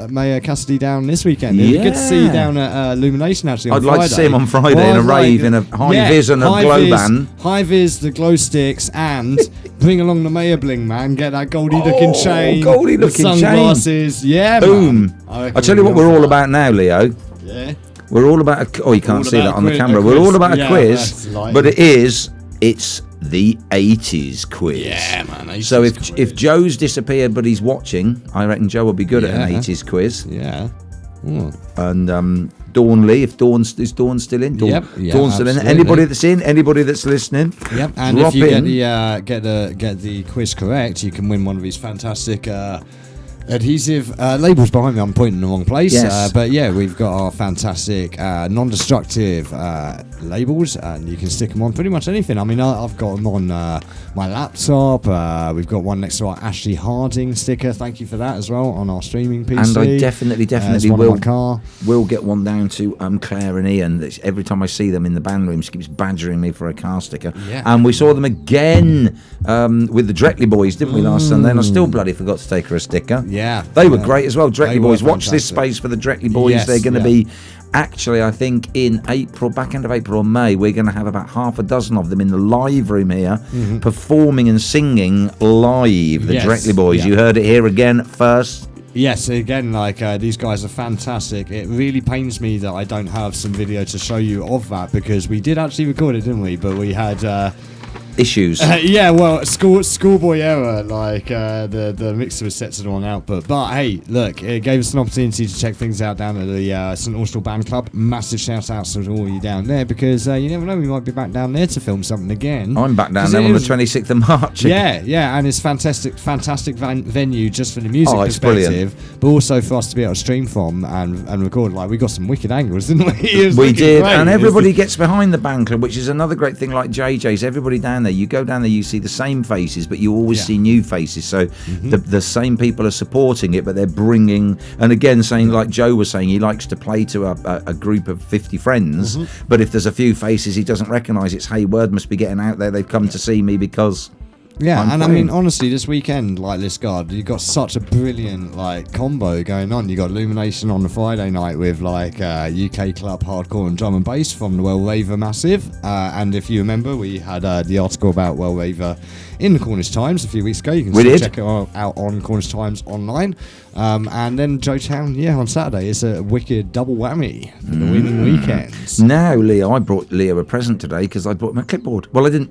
Mayor Cassidy down this weekend. It'd be good to see you down at Illumination actually on I'd Friday. like to see him on Friday in a rave, in a high-vis and a glow band. High-vis, the glow sticks, and bring along the Mayor Bling, man. Get that goldie-looking chain, goldie looking the sunglasses. Yeah, boom. Man. I tell you what we're all about now, Leo. Yeah. We're all about you can't All see about that on the a camera. quiz. We're all about a Yeah, quiz, that's light. but it's the 80s quiz. Yeah, man. 80s So quiz. if Joe's disappeared but he's watching, I reckon Joe will be good at an Yeah. 80s quiz. Yeah. And Dawn Lee, if Dawn still in, Dawn, Yep, yeah, Dawn's still in. absolutely. Anybody that's in, anybody that's listening, Yep, and drop if you in. get the quiz correct, you can win one of these fantastic adhesive labels behind me. I'm pointing in the wrong place. Yes. But yeah, we've got our fantastic non-destructive labels, and you can stick them on pretty much anything. I mean, I've got them on my laptop. We've got one next to our Ashley Harding sticker. Thank you for that as well on our streaming PC. And I definitely There's one on my car. will get one down to Claire and Ian. Every time I see them in the band room, she keeps badgering me for a car sticker. Yeah. And we saw them again with the Dretley Boys, didn't we, last Sunday? And I still bloody forgot to take her a sticker. Yeah. They were great as well. They Dretley were Boys. Watch this fantastic. space for the Dretley Boys. Yes, They're going to yeah. be... Actually, I think in April, back end of April or May, we're going to have about half a dozen of them in the live room here, performing and singing live. The Yes, Dretley Boys. yeah. You heard it here again first. Yes, again, like these guys are fantastic. It really pains me that I don't have some video to show you of that, because we did actually record it, didn't we? But we had Issues. yeah, well, schoolboy error. Like the mixer was set to the wrong output. But hey, look, it gave us an opportunity to check things out down at the St Austell Band Club. Massive shout outs to all you down there, because you never know, we might be back down there to film something again. I'm back down 'Cause there it on the is- 26th of March. Yeah, and it's fantastic venue just for the music Oh, it's perspective, but also for us to be able to stream from and record. Like, we got some wicked angles, didn't we? It was We looking did, great. and It was everybody gets behind the band club, which is another great thing. Like JJ's, everybody down there. You go down there, you see the same faces, but you always see new faces. So the same people are supporting it, but they're bringing. And again, saying like Joe was saying, he likes to play to a group of 50 friends. But if there's a few faces he doesn't recognise, it's hey, word must be getting out there. They've come to see me because. Yeah, I'm and playing. I mean, honestly, this weekend, like Liskeard, you got such a brilliant like combo going on. You got Illumination on the Friday night with like UK club hardcore and drum and bass from the Well Raver Massive. And if you remember, we had the article about Well Raver in the Cornish Times a few weeks ago. You can still check it out on Cornish Times online. And then Joe Chown, on Saturday. It's a wicked double whammy for the winning weekends. Now, Leo, I brought Leo a present today because I brought my clipboard. Well, I didn't.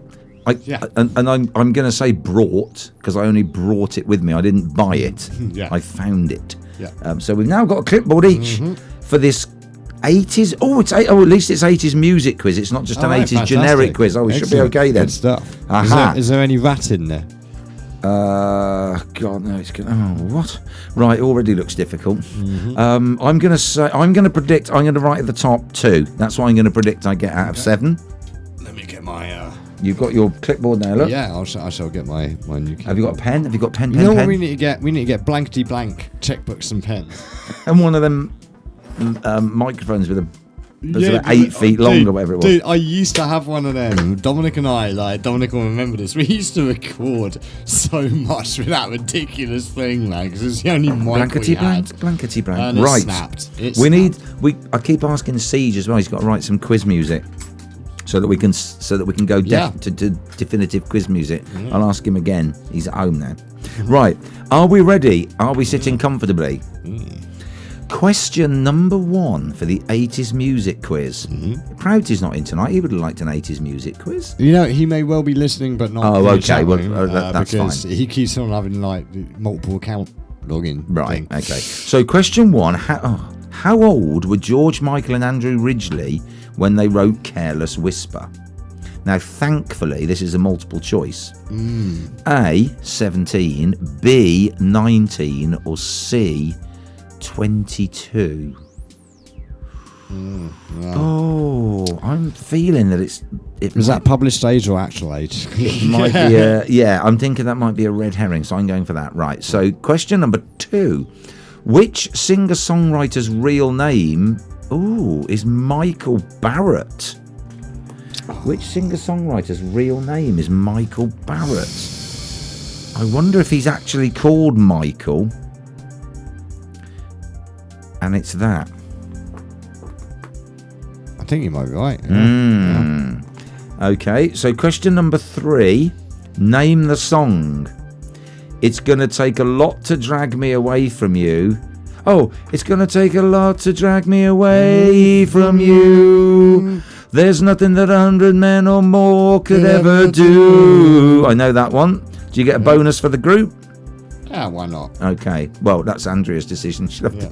And I'm going to say brought because I only brought it with me. I didn't buy it. I found it. So we've now got a clipboard each for this 80s. At least it's 80s music quiz. It's not just an 80s generic quiz. We should be okay then. Good stuff. Is there any rat in there? God no, it's good. Oh, what? Right, already looks difficult. I'm going to predict. I'm going to write at the top 2. That's what I'm going to predict. I get out of 7. Let me get my. You've got your clipboard now, look. Yeah, I shall get my new clipboard. Have you got a pen? Have you got pen? You know what we need to get? We need to get blankety blank checkbooks and pens. And one of them microphones with about 8 feet long or whatever it was. Dude, I used to have one of them. Dominic and I, Dominic will remember this. We used to record so much with that ridiculous thing, man, because it's the only mic we had. Blankety blank. And right. It snapped. I keep asking Siege as well. He's got to write some quiz music. So that we can go to definitive quiz music. I'll ask him again. He's at home now. Right. Are we ready? Are we sitting comfortably? Question number 1 for the 80s music quiz. Prouty's not in tonight. He would have liked an 80s music quiz. You know, he may well be listening, but not. Oh, okay. Well, that's because fine. He keeps on having multiple account login. Right. Okay. So question 1: How old were George Michael and Andrew Ridgeley when they wrote Careless Whisper? Now, thankfully, this is a multiple choice. A, 17, B, 19, or C, 22. Oh, I'm feeling that is that published age or actual age? It might be I'm thinking that might be a red herring, so I'm going for that. Right, so question number 2. Which singer-songwriter's real name is Michael Barrett? Which singer-songwriter's real name is Michael Barrett? I wonder if he's actually called Michael. And it's that. I think you might be right. Okay, so question number 3. Name the song. It's gonna take a lot to drag me away from you. Oh, it's gonna take a lot to drag me away from you. There's nothing that 100 men or more could ever do. I know that one. Do you get a bonus for the group? Yeah, why not? Okay. Well, that's Andrea's decision. She'll have to,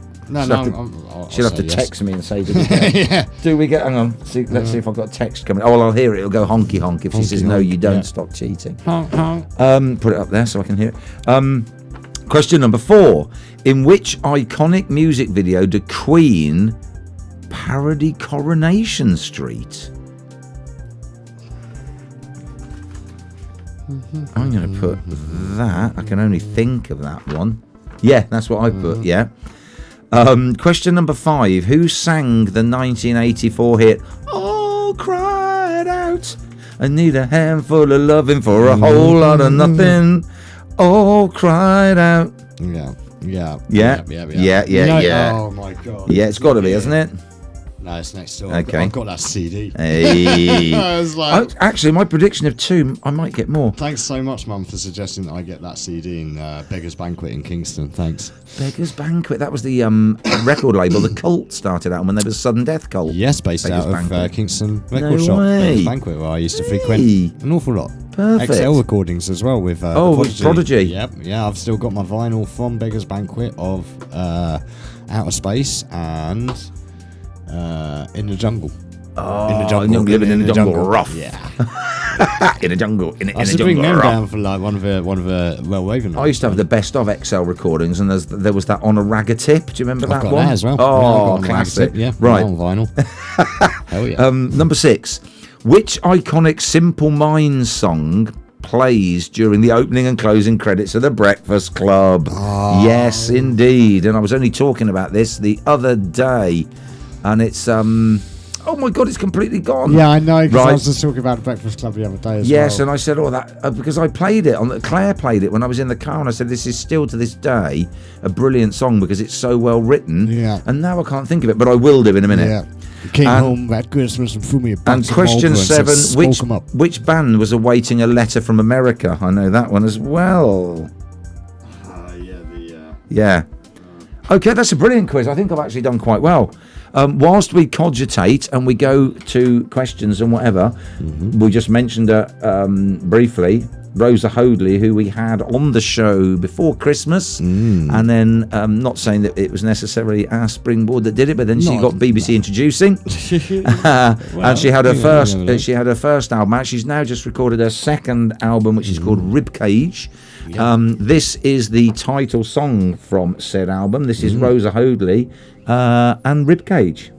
she'll have to text me and say, do we get, do we get, hang on, let's see if I've got a text coming. Oh, well, I'll hear it. It'll go honky honk. If she says, no, you don't, stop cheating. Honk, honk. Put it up there so I can hear it. Question number 4. In which iconic music video did Queen parody Coronation Street? I'm going to put that. I can only think of that one. Yeah, that's what I put, yeah. Question number 5. Who sang the 1984 hit, Oh, Cried Out? I need a handful of loving for a whole lot of nothing. Oh, cried out. Yeah. Oh, my God. Yeah, it's got to be, hasn't it? No, it's next door. Okay. I've got that CD. Hey. I was like, actually, my prediction of 2, I might get more. Thanks so much, Mum, for suggesting that I get that CD in Beggar's Banquet in Kingston. Thanks. Beggar's Banquet. That was the record label the Cult started out when there was a sudden death cult. Yes, based Beggar's out of Kingston record No shop. way. Beggar's Banquet, where I used to frequent an awful lot. Perfect. XL recordings as well with with Prodigy. Yep, yeah, I've still got my vinyl from Beggar's Banquet of Outer Space and In the Jungle. Oh, in the jungle, living in the jungle, rough. Yeah. In a jungle, in I a should jungle, bring them rough. down for like one of the Well Raven. I used to have the best of XL recordings, and there was that on a ragga tip. Do you remember I've that got one? that as well. Oh, yeah, classic. Yeah, Right. on vinyl. Hell yeah. Number 6. Which iconic Simple Minds song plays during the opening and closing credits of The Breakfast Club? Yes, indeed. And I was only talking about this the other day, and it's oh my God, it's completely gone. Yeah, I know, because I was just talking about The Breakfast Club the other day as well. Yes, and I said, because I played it, Claire played it when I was in the car, and I said, this is still to this day a brilliant song because it's so well written. Yeah. And now I can't think of it, but I will do in a minute. Yeah. Came home at Christmas and threw me a box And of question Marlboro and 7, said, "Smoke 'em up." which band was awaiting a letter from America? I know that one as well. Yeah. Okay, that's a brilliant quiz. I think I've actually done quite well. Whilst we cogitate and we go to questions and whatever, we just mentioned briefly Rosa Hoadley, who we had on the show before Christmas, and then not saying that it was necessarily our springboard that did it, but then she got BBC introducing, and she had her first album out. She's now just recorded her second album, which is called Ribcage. This is the title song from said album. This is Rosa Hoadley and Ribcage.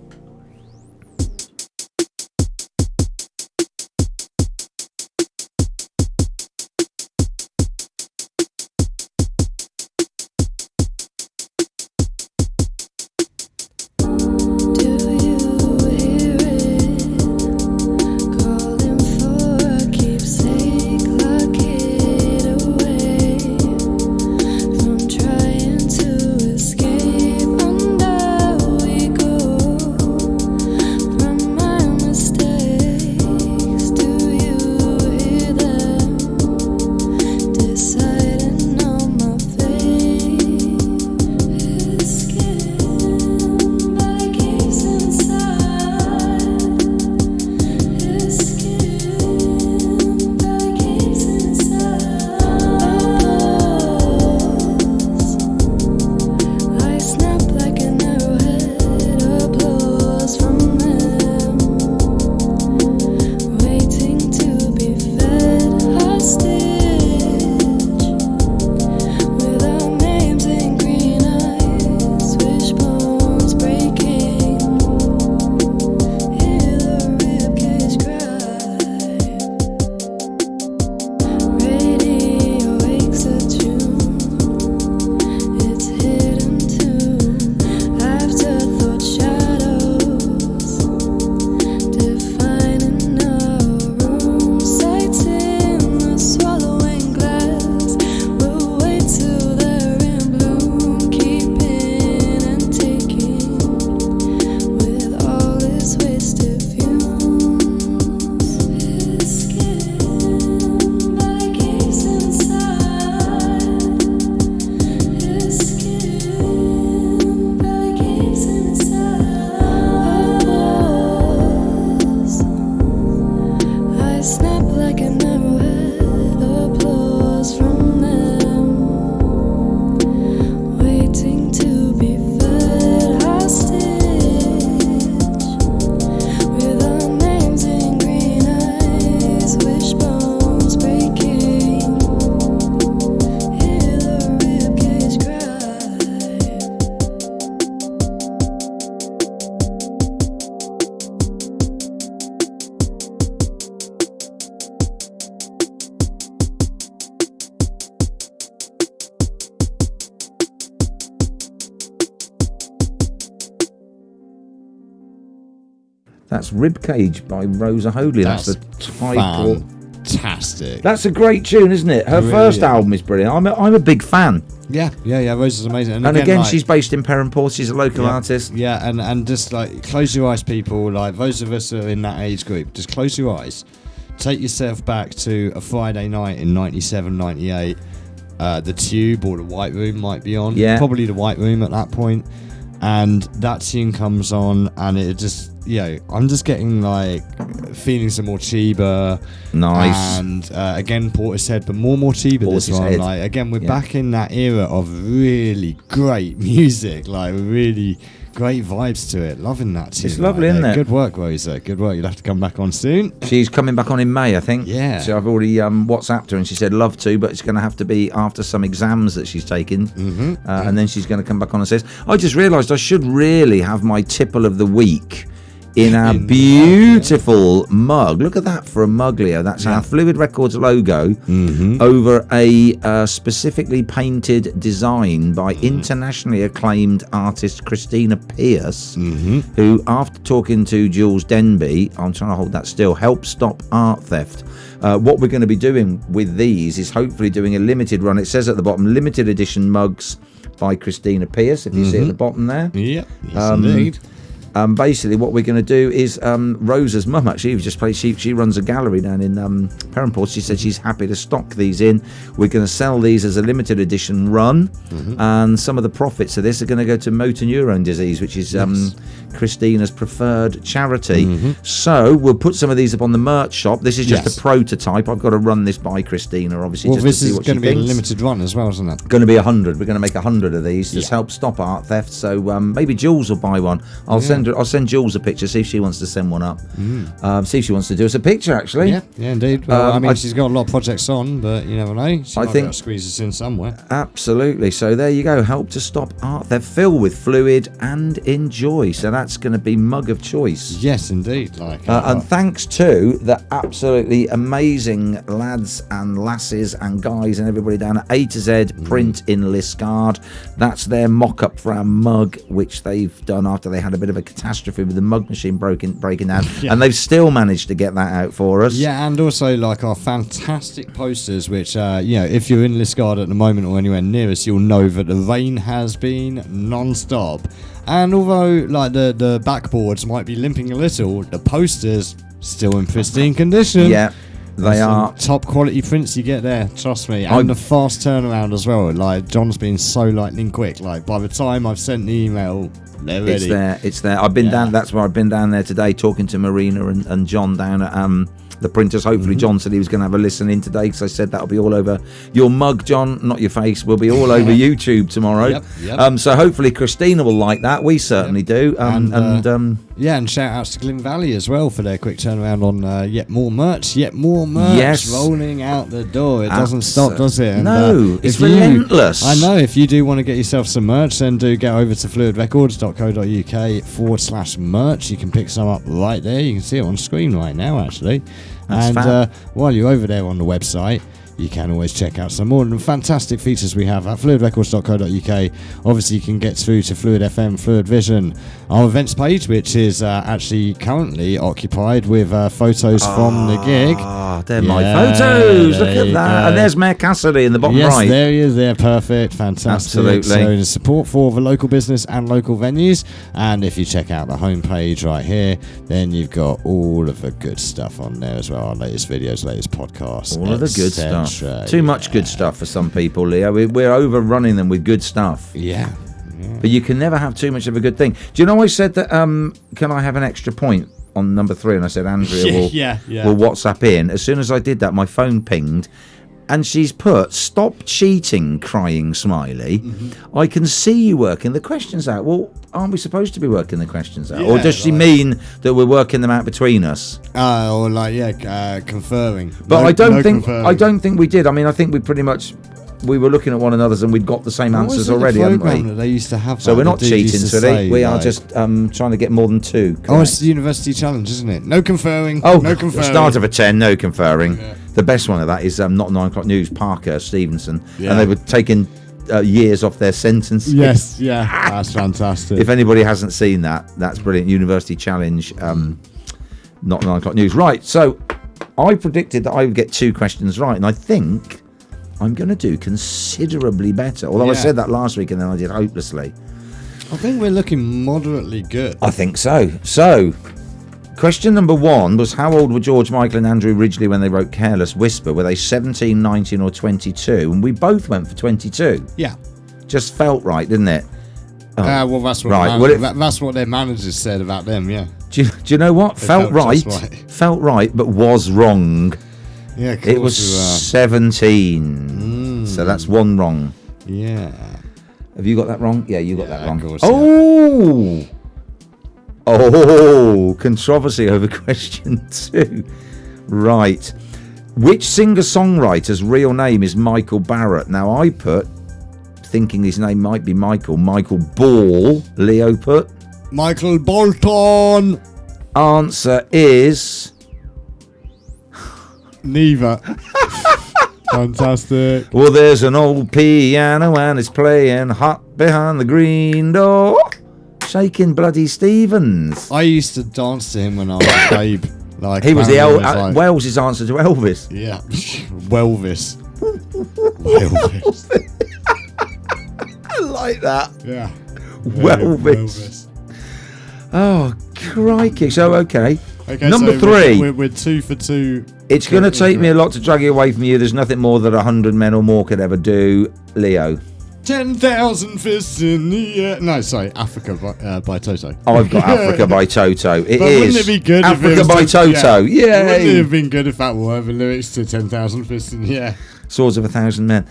That's Ribcage by Rosa Hoadley. That's the title. Fantastic. That's a great tune, isn't it? Her first album is brilliant. I'm a big fan. Yeah. Rosa's amazing. And again, she's based in Perranporth. She's a local artist. Yeah, and just like close your eyes, people. Like those of us who are in that age group, just close your eyes. Take yourself back to a Friday night in 97, 98. The Tube or the White Room might be on. Yeah. Probably the White Room at that point. And that tune comes on, and it just, I'm just getting like feelings of more Chiba. Nice. And again, Portishead, but more Chiba this one. Like again, we're back in that era of really great music, like really great vibes to it. Loving that tune. It's lovely, isn't it? Good work, Rosa. Good work. You'll have to come back on soon. She's coming back on in May, I think. Yeah. So I've already WhatsApped her, and she said love to, but it's going to have to be after some exams that she's taken. And then she's going to come back on and says, I just realised I should really have my tipple of the week in our beautiful mug. Look at that for a mug, Leo. That's our Phluid Records logo over a specifically painted design by internationally acclaimed artist Christina Pierce, who, after talking to Jules Denby, I'm trying to hold that still, helped stop art theft. What we're going to be doing with these is hopefully doing a limited run. It says at the bottom, limited edition mugs by Christina Pierce, if you see at the bottom there. Yep, yes indeed. Basically, what we're going to do is Rosa's mum actually just plays. She runs a gallery down in Perranporth. She said she's happy to stock these in. We're going to sell these as a limited edition run, and some of the profits of this are going to go to motor neurone disease, which is Christina's preferred charity. So we'll put some of these up on the merch shop. This is just a prototype. I've got to run this by Christina, obviously. Well, just this to see is what going to she be a thinks. limited run as well, isn't it? Going to be 100. We're going to make 100 of these to help stop art theft. So maybe Jules will buy one. I'll send Jules a picture. See if she wants to send one up. See if she wants to do us a picture. Actually, yeah, indeed. Well, I mean, she's got a lot of projects on, but you never know. She might be able to squeeze us in somewhere. Absolutely. So there you go. Help to stop art theft. Fill with fluid and enjoy. So that's going to be mug of choice. Yes, indeed. And thanks to the absolutely amazing lads and lasses and guys and everybody down at A to Z Print in Liskeard. That's their mock-up for our mug, which they've done after they had a bit of a catastrophe with the mug machine breaking down, and they've still managed to get that out for us. Yeah, and also like our fantastic posters, which if you're in Liskeard at the moment or anywhere near us, you'll know that the rain has been non-stop. And although like the backboards might be limping a little, the posters still in pristine condition. Yeah, they are top quality prints you get there, trust me. And the fast turnaround as well. Like John's been so lightning quick. Like by the time I've sent the email, they're ready. It's there. I've been down. That's where I've been down there today, talking to Marina and John down at the printers. Hopefully John said he was going to have a listen in today, because I said that'll be all over your mug, John, not your face. Will be all over YouTube tomorrow. Yep. So hopefully Christina will like that. We certainly do. And shout outs to Glyn Valley as well for their quick turnaround on yet more merch rolling out the door. It doesn't stop, does it? And, no, it's relentless. I know. If you do want to get yourself some merch, then do get over to fluidrecords.co.uk/merch. You can pick some up right there. You can see it on screen right now, actually. While you're over there on the website, you can always check out some more of the fantastic features we have at fluidrecords.co.uk. Obviously, you can get through to Phluid FM, Phluid Vision, our events page, which is actually currently occupied with photos from the gig. They're my photos. Look at that. And there's Mayor Cassidy in the bottom right. Yes, there he is. They're perfect. Fantastic. Absolutely. So the support for the local business and local venues. And if you check out the homepage right here, then you've got all of the good stuff on there as well. Our latest videos, latest podcasts. All of the good stuff. Too much good stuff for some people, Leo. We're overrunning them with good stuff. Yeah. But you can never have too much of a good thing. Do you know I said that, can I have an extra point on number 3? And I said Andrea will WhatsApp in. As soon as I did that, my phone pinged. And she's put, "Stop cheating, crying smiley. I can see you working the questions out." Well, aren't we supposed to be working the questions out? Or does she mean that we're working them out between us? Or conferring. But I don't think we did. I mean, I think we pretty much, we were looking at one another's and we'd got the same answers already, hadn't we? That they used to have. So we're not cheating, Sweetie. We are just trying to get more than 2. Oh, it's the university challenge, isn't it? No conferring. Oh, no conferring. Start of a 10, no conferring. Yeah. The best one of that is not 9 o'clock news, Parker Stevenson. Yeah. And they were taking years off their sentences. Yes, yeah, that's fantastic. If anybody hasn't seen that, that's brilliant. University challenge, not 9 o'clock news. Right, so I predicted that I would get 2 questions right, and I think I'm going to do considerably better. Although I said that last week and then I did hopelessly. I think we're looking moderately good. I think so. So, question number 1 was, how old were George Michael and Andrew Ridgeley when they wrote Careless Whisper? Were they 17, 19 or 22? And we both went for 22. Yeah. Just felt right, didn't it? Well, that's what that's what their managers said about them, yeah. Do you know what? Felt right, but was wrong. Yeah, it was 17. So that's 1 wrong. Yeah. Have you got that wrong? Yeah, you got that wrong. Course, controversy over question 2. Right. Which singer-songwriter's real name is Michael Barrett? Now, I put, thinking his name might be Michael Ball. Leo put? Michael Bolton. answer is Neither. Fantastic. well, there's an old piano and it's playing hot behind the green door. Shaking Bloody Stevens. I used to dance to him when I was a babe. Like He was the like, Wales' answer to Elvis. yeah, Welvis. Welvis. I like that. Yeah. Welvis. Oh, crikey. So, okay. Okay, Number so 3. We're 2 for 2. It's going to take me a lot to drag it away from you. There's nothing more that 100 men or more could ever do. Leo. 10,000 fists in the air. No, sorry, Africa by Toto. I've got Africa by Toto. It But is. wouldn't it be good Africa if it was by Toto. Yeah. Wouldn't it Yay. have been good if that were the lyrics to 10,000 fists in the air? Swords of 1,000 Men.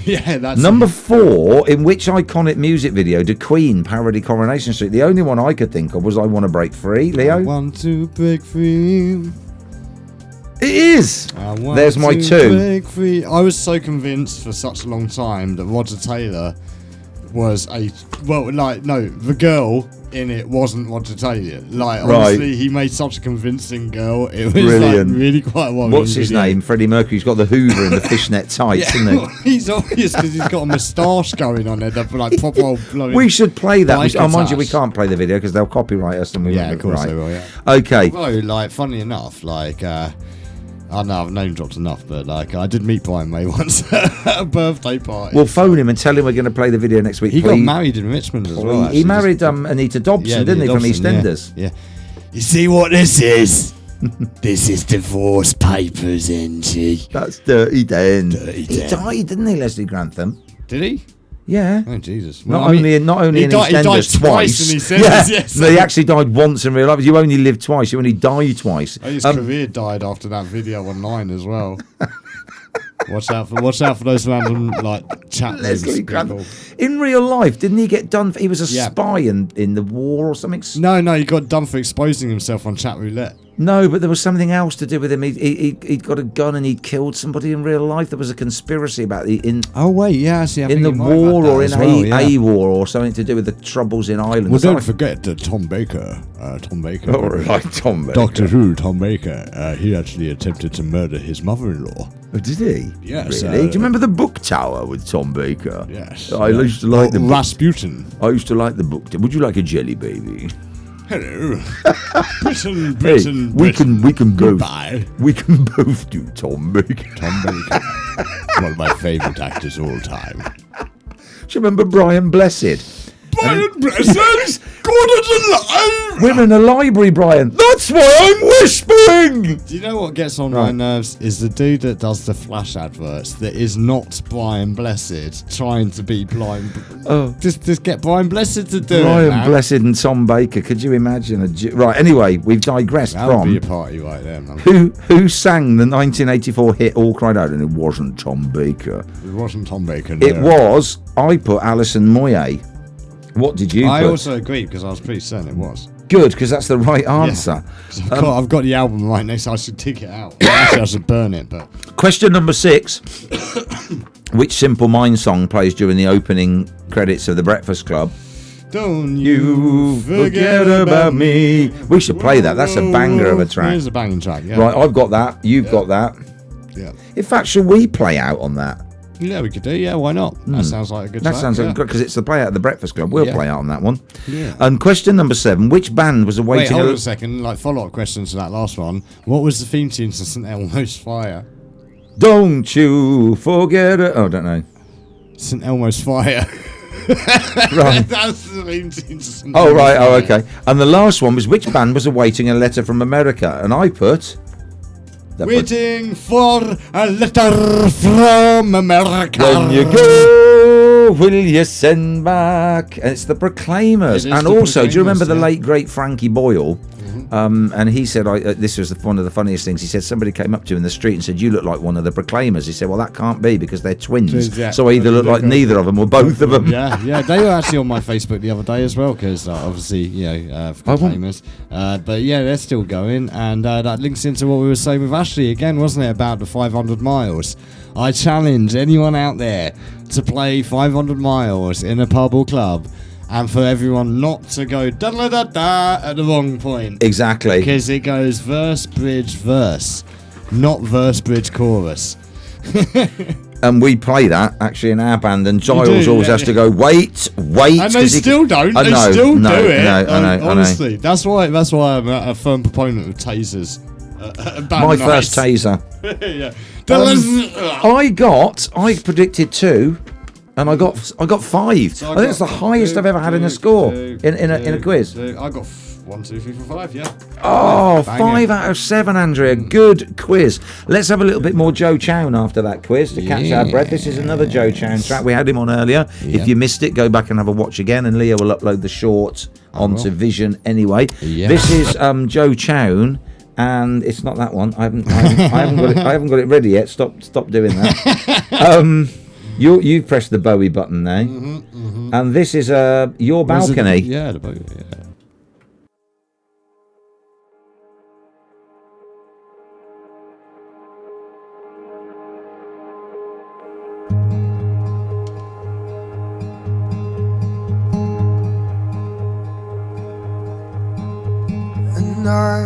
Yeah, that's Number 4, in which iconic music video did Queen parody Coronation Street? The only one I could think of was I Want to Break Free. Leo? I want to break free. It is. I want There's my to 2. break free. I was so convinced for such a long time that Roger Taylor was the girl in it wasn't Roger Taylor. Like, honestly, he made such a convincing girl. It was Brilliant. like really quite a worrying What's his video. name? Freddie Mercury's got the Hoover and the fishnet tights, isn't he? He's obvious because he's got a moustache going on there. That like proper old blowing. We should play that. biker Oh, mind you, we tash. can't play the video because they'll copyright us. And we Yeah, won't. of course Right. they will. Yeah. Okay. Although, like, funny enough, like, I know I've name dropped enough, but like, I did meet Brian May once at a birthday party. We'll phone him and tell him we're going to play the video next week. He got please. married in Richmond as well. He actually. married Anita Dobson, didn't he, from EastEnders? Yeah. You see what this is? This is divorce papers, NG. That's Dirty Dan. Dirty He Dan. died, didn't he, Leslie Grantham? Did he? Yeah. Oh Jesus! Not only in he died EastEnders twice in EastEnders, Yeah. yes. No, he actually died once in real life. You only live twice. You only die twice. His career died after that video online as well. Watch out for those random like chat rooms Leslie people. Grantham. In real life, didn't he get done? He was a Yeah. spy in the war or something. No, he got done for exposing himself on chat roulette. No, but there was something else to do with him. He'd got a gun and he'd killed somebody in real life. There was a conspiracy about Oh wait, yeah, see, I in think the you might have war had that or as in well, yeah. a war or something to do with the troubles in Ireland. Well, So don't forget that Tom Baker. All right, Tom Baker. Doctor Who, Tom Baker. He actually attempted to murder his mother-in-law. Oh, did he? Yes, Really? Do you remember the Book Tower with Tom Baker? Yes. I used to like the book. Rasputin. I used to like the book. Would you like a jelly baby? Hello. Britain, Hey, we can both. Goodbye. We can both do Tom Baker. Tom Baker. One of my favourite actors all time. Do you remember Brian Blessed? Brian Blessed! God is alive! We're in a library, Brian. That's why I'm whispering. Do you know what gets on my nerves is the dude that does the Flash adverts that is not Brian Blessed trying to be blind. Oh. Just get Brian Blessed to do it, Brian man. Blessed and Tom Baker. Could you imagine? Right. Anyway, we've digressed That would be a from party right there, man. who sang the 1984 hit "All Cried Out," and it wasn't Tom Baker. It wasn't Tom Baker. No. It was. I put Alison Moyet. What did you I put? also agree because I was pretty certain it was. Good, because that's the right answer. Yeah. I've got the album right next. I should dig it out. Actually, I should burn it. But Question number 6. Which Simple Minds song plays during the opening credits of The Breakfast Club? don't You forget about me. We should play that. That's a banger of a track. It is a banging track. Yeah. Right, I've got that. You've got that. Yeah. In fact, should we play out on that? Yeah, we could do. Yeah, why not? That sounds like a good. That track, sounds yeah. like good because it's the play out of The Breakfast Club. We'll Yeah. play out on that one. Yeah. And question number 7. Which band was Wait, awaiting hold on a second. Like follow-up questions to that last one. What was the theme tune to St Elmo's Fire? Don't you forget it. Oh, I don't know. St Elmo's Fire. Right. That's the theme tune to St Oh, Elmo's right. Oh, Fire. okay. And the last one was which band was awaiting a letter from America? And I put... Waiting for a letter from America. When you go, will you send back? And it's the Proclaimers. It is And the also, do you remember the Proclaimers, late, great Frankie Boyle? And he said, this was one of the funniest things. He said, somebody came up to him in the street and said, you look like one of the Proclaimers. He said, well, that can't be because they're twins. Twins, yeah. So I either look like neither of them or both of them. Yeah, they were actually on my Facebook the other day as well because obviously, you know, famous. But yeah, they're still going, and that links into what we were saying with Ashley again, wasn't it, about the 500 miles? I challenge anyone out there to play 500 miles in a pub or club and for everyone not to go da da da da at the wrong point. Exactly. Because it goes verse, bridge, verse, not verse, bridge, chorus. And we play that actually in our band, and Giles always has to go wait, and they still don't. They still do it. I know. Honestly, that's why I'm a firm proponent of tasers. My first taser. Yeah. I predicted 2, and I got 5. So I think it's the highest I've ever had in a score in a quiz. I got 1, 2, 3, 4, 5. Yeah. Oh, Bang 5 it. out of 7, Andrea. Good quiz. Let's have a little bit more Joe Chown after that quiz to catch our breath. This is another Joe Chown track. We had him on earlier. If you missed it, go back and have a watch again, and Leo will upload the short onto Vision anyway. Yeah. This is Joe Chown, and it's not that one. I haven't got it ready yet. Stop doing that. You pressed the Bowie button now, and this is Your Balcony. Yeah, the Bowie. Yeah. And I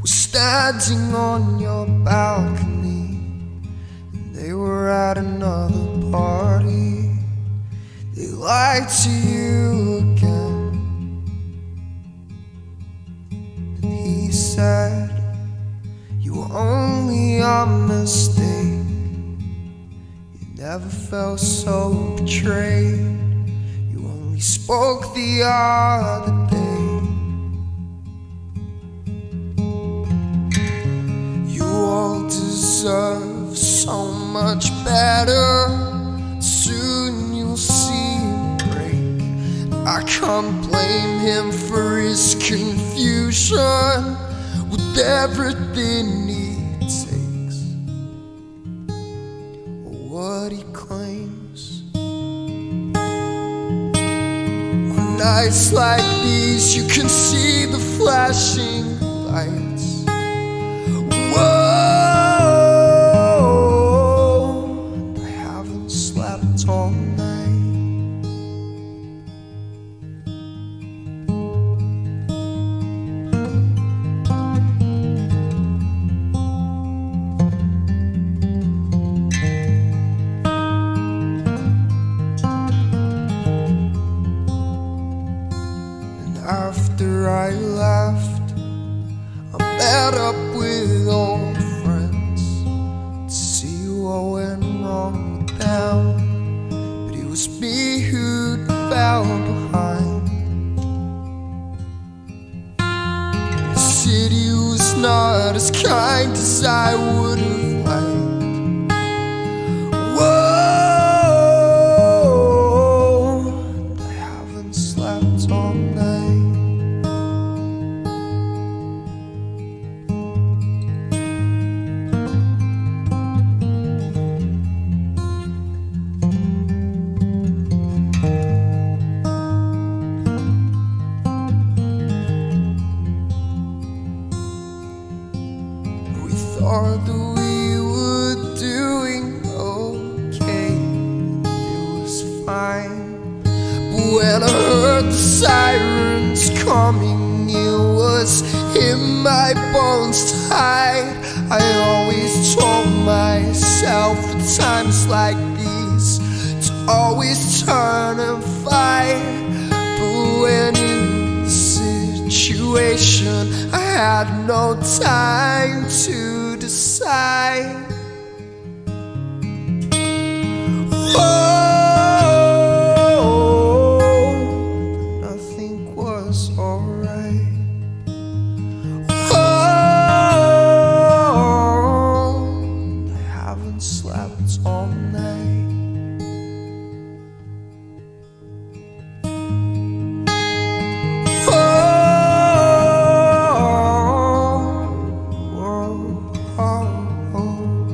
was standing on your balcony, and they were at another party. They lied to you again, and he said you were only a mistake. You never felt so betrayed. You only spoke the other day. You all deserve so much better. Soon you'll see him break. I can't blame him for his confusion with everything he takes or what he claims. On nights like these, you can see the flashing lights. Whoa, I haven't slept all night. And after I left, I met up with old friends to see what went wrong with them. But it was me who'd fell behind. The city was not as kind as I would have liked. Whoa, I haven't slept all night. Thought that we were doing okay, it was fine. But when I heard the sirens coming, it was in my bones to hide. I always told myself at times like these to always turn and fight. But when in the situation, I had no time to decide. Oh, nothing was alright. Oh, I haven't slept all night. Oh, oh, oh, oh.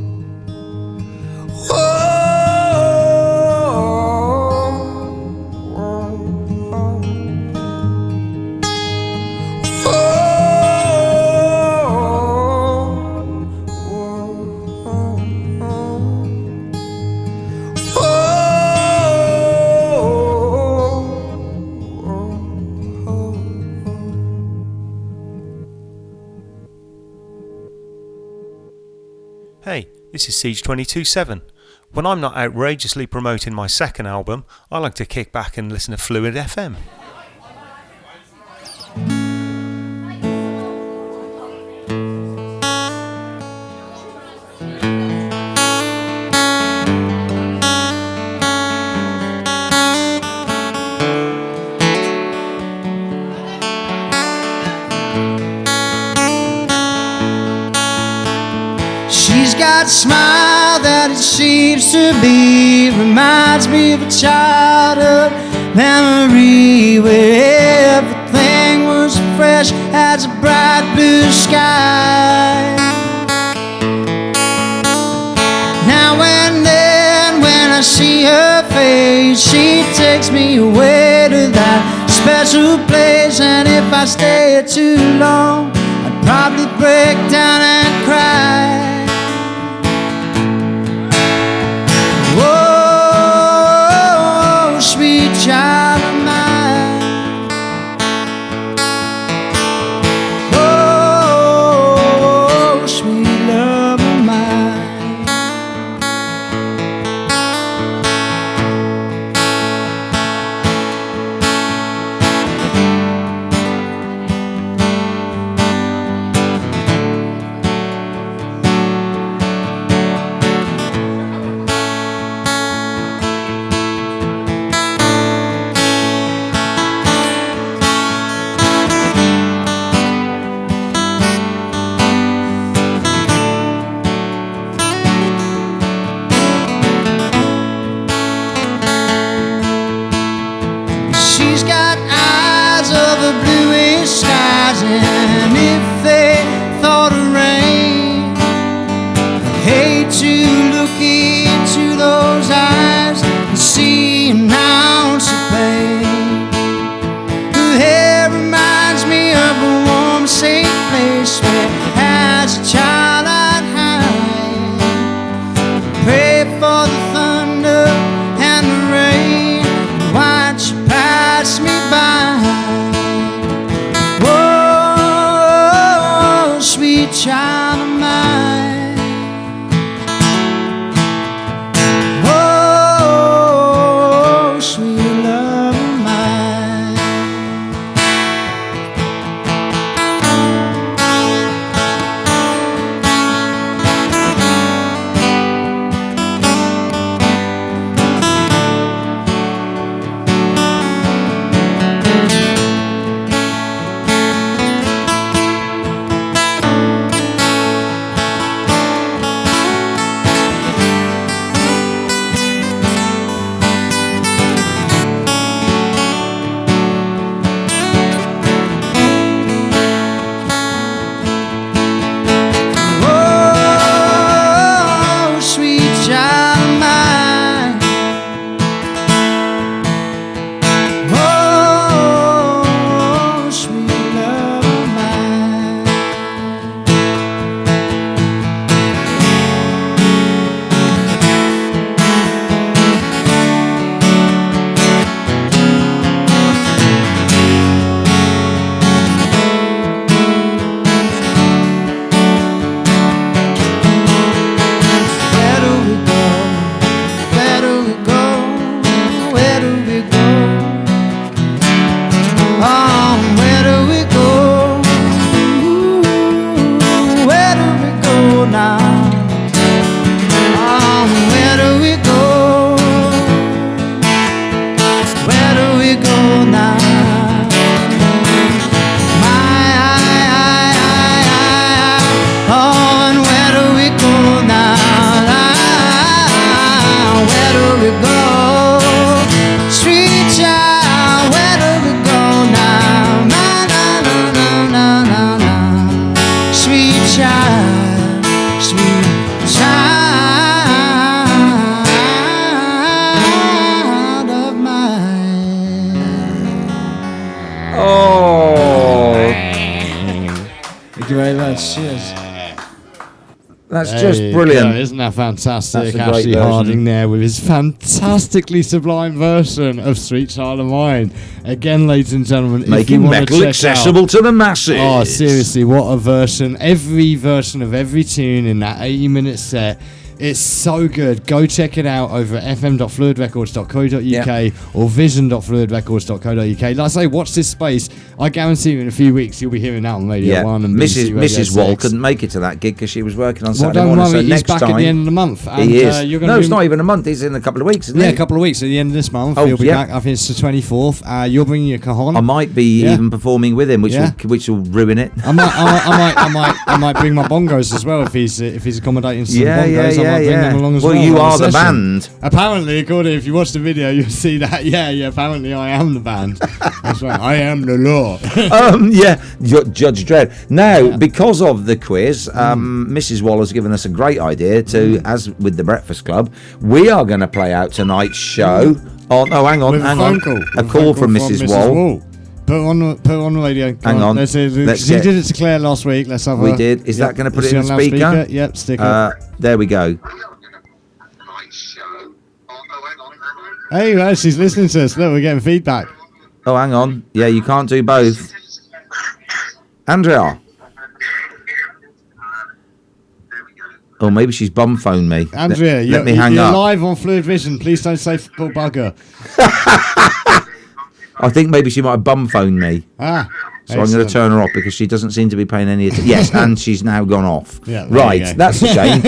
This is Siege 22-7. When I'm not outrageously promoting my second album, I like to kick back and listen to Phluid FM. Got a smile that it seems to be reminds me of a childhood memory where everything was fresh as a bright blue sky. Now and then when I see her face, she takes me away to that special place, and if I stay here too long, I'd probably break down and cry. Sweet child of mine, oh, sweet love of mine. And if they thought of rain, I'd hate to look into those eyes and see an ounce of pain. Her hair reminds me of a warm, safe place where as a child I'd hide, pray for the thunder and the rain, and watch you pass me by. Sweet child of mine, oh, sweet love of mine. Thank you very much. Cheers. That's just brilliant. Go, isn't that fantastic? That's a great Ashley version. Harding there with his fantastically sublime version of Sweet Child of Mine. Again, ladies and gentlemen, if Making you want metal to check accessible out, to the masses. Oh, seriously, what a version. Every version of every tune in that 80-minute set It's so good. Go check it out over at fm.fluidrecords.co.uk or vision.fluidrecords.co.uk. Like I say, watch this space. I guarantee you in a few weeks you'll be hearing that on Radio 1 and Mrs. Wal couldn't make it to that gig because she was working on Saturday don't morning. worry, So he's next back time at the end of the month. And, he is. You're No, it's not even a month. He's in a couple of weeks, isn't Yeah, he? a couple of weeks at the end of this month. Oh, He'll be yeah. back. I think it's the 24th. You're bringing your cajon. I might be even performing with him, which will ruin it. I might bring my bongos as well if he's accommodating some bongos. I might bring them along as well. Well, you are the session. band. Apparently, according if you watch the video, you'll see that. Yeah. Apparently, I am the band. That's right. I am the law. Judge Dredd. Now, because of the quiz, Mrs. Wal has given us a great idea to, as with the Breakfast Club, we are going to play out tonight's show. Hang on. A call from Mrs. Wal. Put on the radio. Hang on. She did it to Claire last week. Let's have We did. Is that going to put it in speaker? Yep, stick it. There we go. Hey, well, she's listening to us. Look, we're getting feedback. Oh, hang on. Yeah, you can't do both. Andrea. Oh, maybe she's bum phoned me. Andrea, let me hang you're up. live on Phluid Vision. Please don't say football bugger. I think maybe she might have bum phoned me. So I'm going to turn her off because she doesn't seem to be paying any attention. Yes, and she's now gone off. Yeah, right, that's a shame.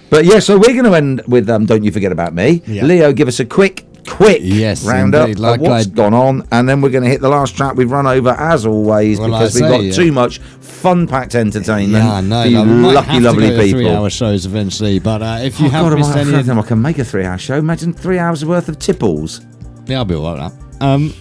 But yeah, so we're going to end with Don't You Forget About Me. Yeah. Leo, give us a quick roundup of what's gone on, and then we're going to hit the last track we've run over as always because we've got too much fun-packed entertainment for you lucky, lovely people. 3-hour shows eventually, but if you haven't missed any of them, I can make a 3-hour show. Imagine 3 hours worth of tipples. Yeah, I'll be all right with that.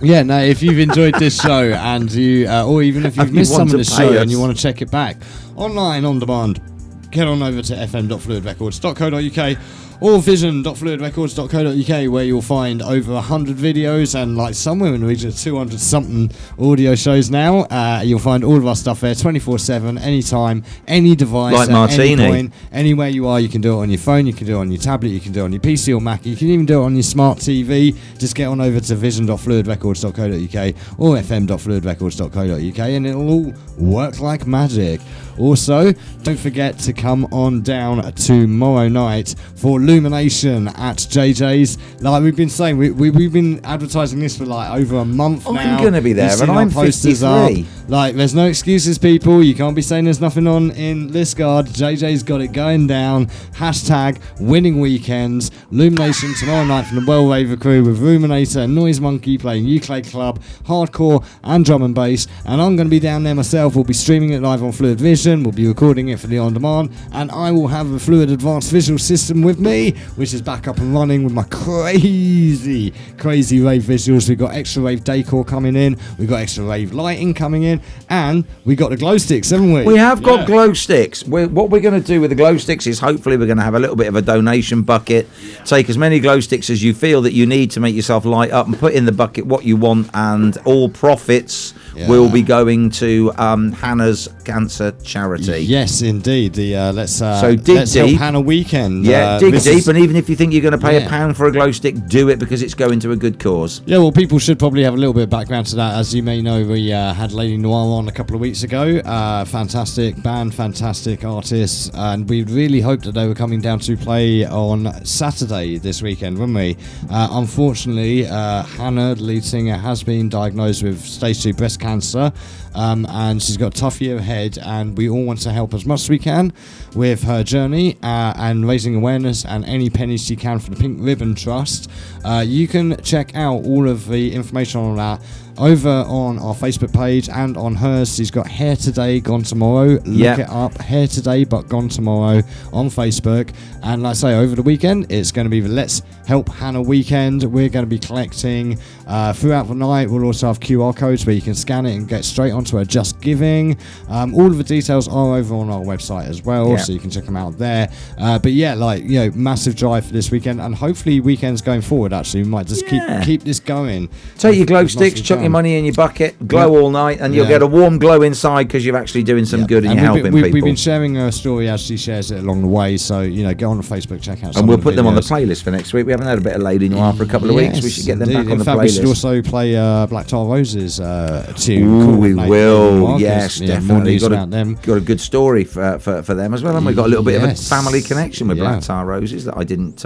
Yeah, no, if you've enjoyed this show and you, or even if you've missed some of this show and you want to check it back online on demand, get on over to fm.fluidrecords.co.uk or vision.fluidrecords.co.uk where you'll find over 100 videos and like somewhere in the region of 200 something audio shows now. You'll find all of our stuff there 24/7, anytime, any device, like at Martini. any point, anywhere you are. You can do it on your phone, you can do it on your tablet, you can do it on your PC or Mac, you can even do it on your smart TV. Just get on over to vision.fluidrecords.co.uk or fm.fluidrecords.co.uk and it'll all work like magic. Also, don't forget to come on down tomorrow night for Illumination at JJ's. Like we've been saying, we've been advertising this for like over a month now. I'm going to be there, and I'm 53. Up. Like, there's no excuses, people. You can't be saying there's nothing on in Liskeard. JJ's got it going down. Hashtag winning weekends. Illumination tomorrow night from the Well Raver crew with Ruminator and Noise Monkey playing Ukulele Club, hardcore and drum and bass. And I'm going to be down there myself. We'll be streaming it live on Phluid Vision. We'll be recording it for the on-demand, and I will have a Phluid Advanced Visual System with me, which is back up and running with my crazy rave visuals. We've got extra rave decor coming in, we've got extra rave lighting coming in, and we got the glow sticks, haven't we? We have got glow sticks. What we're going to do with the glow sticks is hopefully we're going to have a little bit of a donation bucket. Take as many glow sticks as you feel that you need to make yourself light up and put in the bucket what you want, and all profits will be going to Hannah's cancer charity. Yes, indeed. Let's dig help deep. Hannah Weekend. Dig deep, and even if you think you're going to pay £1 for a glow stick, do it because it's going to a good cause. Yeah, well, people should probably have a little bit of background to that. As you may know, we had Lady Noir on a couple of weeks ago. Fantastic band, fantastic artists, and we really hoped that they were coming down to play on Saturday this weekend, weren't we? Unfortunately, Hannah, the lead singer, has been diagnosed with stage 2 breast cancer, and she's got a tough year ahead, and we all want to help as much as we can with her journey and raising awareness and any pennies she can for the Pink Ribbon Trust. You can check out all of the information on that over on our Facebook page and on hers. She's got Hair Today, Gone Tomorrow. Look it up, Hair Today but Gone Tomorrow on Facebook. And like I say, over the weekend it's going to be the Let's Help Hannah weekend. We're going to be collecting throughout the night. We'll also have QR codes where you can scan it and get straight onto our Just Giving. All of the details are over on our website as well, so you can check them out there. But yeah, like, you know, massive drive for this weekend, and hopefully weekends going forward. Actually, we might just keep this going. Take your glow sticks, chuck your money in your bucket, glow all night, and you'll get a warm glow inside because you're actually doing some good and you're helping people. We've been sharing her story as she shares it along the way, so, you know, go on Facebook, check out some and we'll of put the them on the videos. playlist for next week. We haven't had a bit of Lady Noir for a couple of weeks. We should get them back on the playlist. We should also play Black Tar Roses tune. Ooh, we will. Yes, definitely. More news about them. got a good story for them as well, and we got a little bit of a family connection with Black Tar Roses that I didn't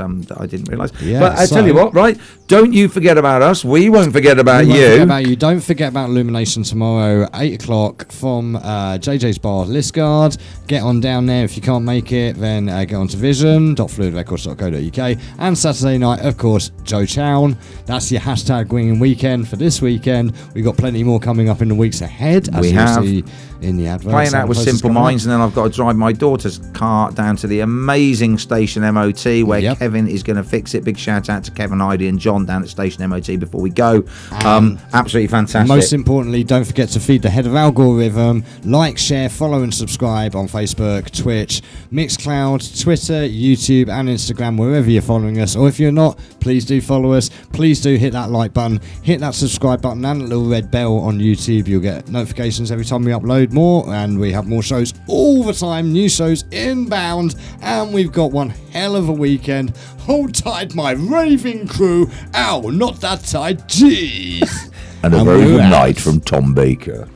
realise. Yeah, but I tell you what, right? Don't you forget about us. We won't forget about you. Don't forget about Illumination tomorrow, 8 o'clock from JJ's Bar, Liskeard. Get on down there. If you can't make it, then get on to vision.fluidrecords.co.uk. And Saturday night, of course, Joe Chown. That's your hashtag Winging Weekend for this weekend. We've got plenty more coming up in the weeks ahead, as you'll see in the advert. Playing out with Simple Minds, and then I've got to drive my daughter's car down to the amazing Station MOT where Kevin is going to fix it. Big shout out to Kevin, Heidi and John down at Station MOT before we go. Absolutely fantastic. Most importantly, don't forget to feed the head of algorithm. Like, share, follow and subscribe on Facebook, Twitch, Mixcloud, Twitter, YouTube and Instagram, wherever you're following us. Or if you're not, please do follow us. Please do hit that like button, hit that subscribe button and a little red bell on YouTube. You'll get notifications every time we upload more, and we have more shows all the time, new shows inbound, and we've got one hell of a weekend. Hold tight, my raving crew. Ow, not that tight, jeez. And a very good night from Tom Baker.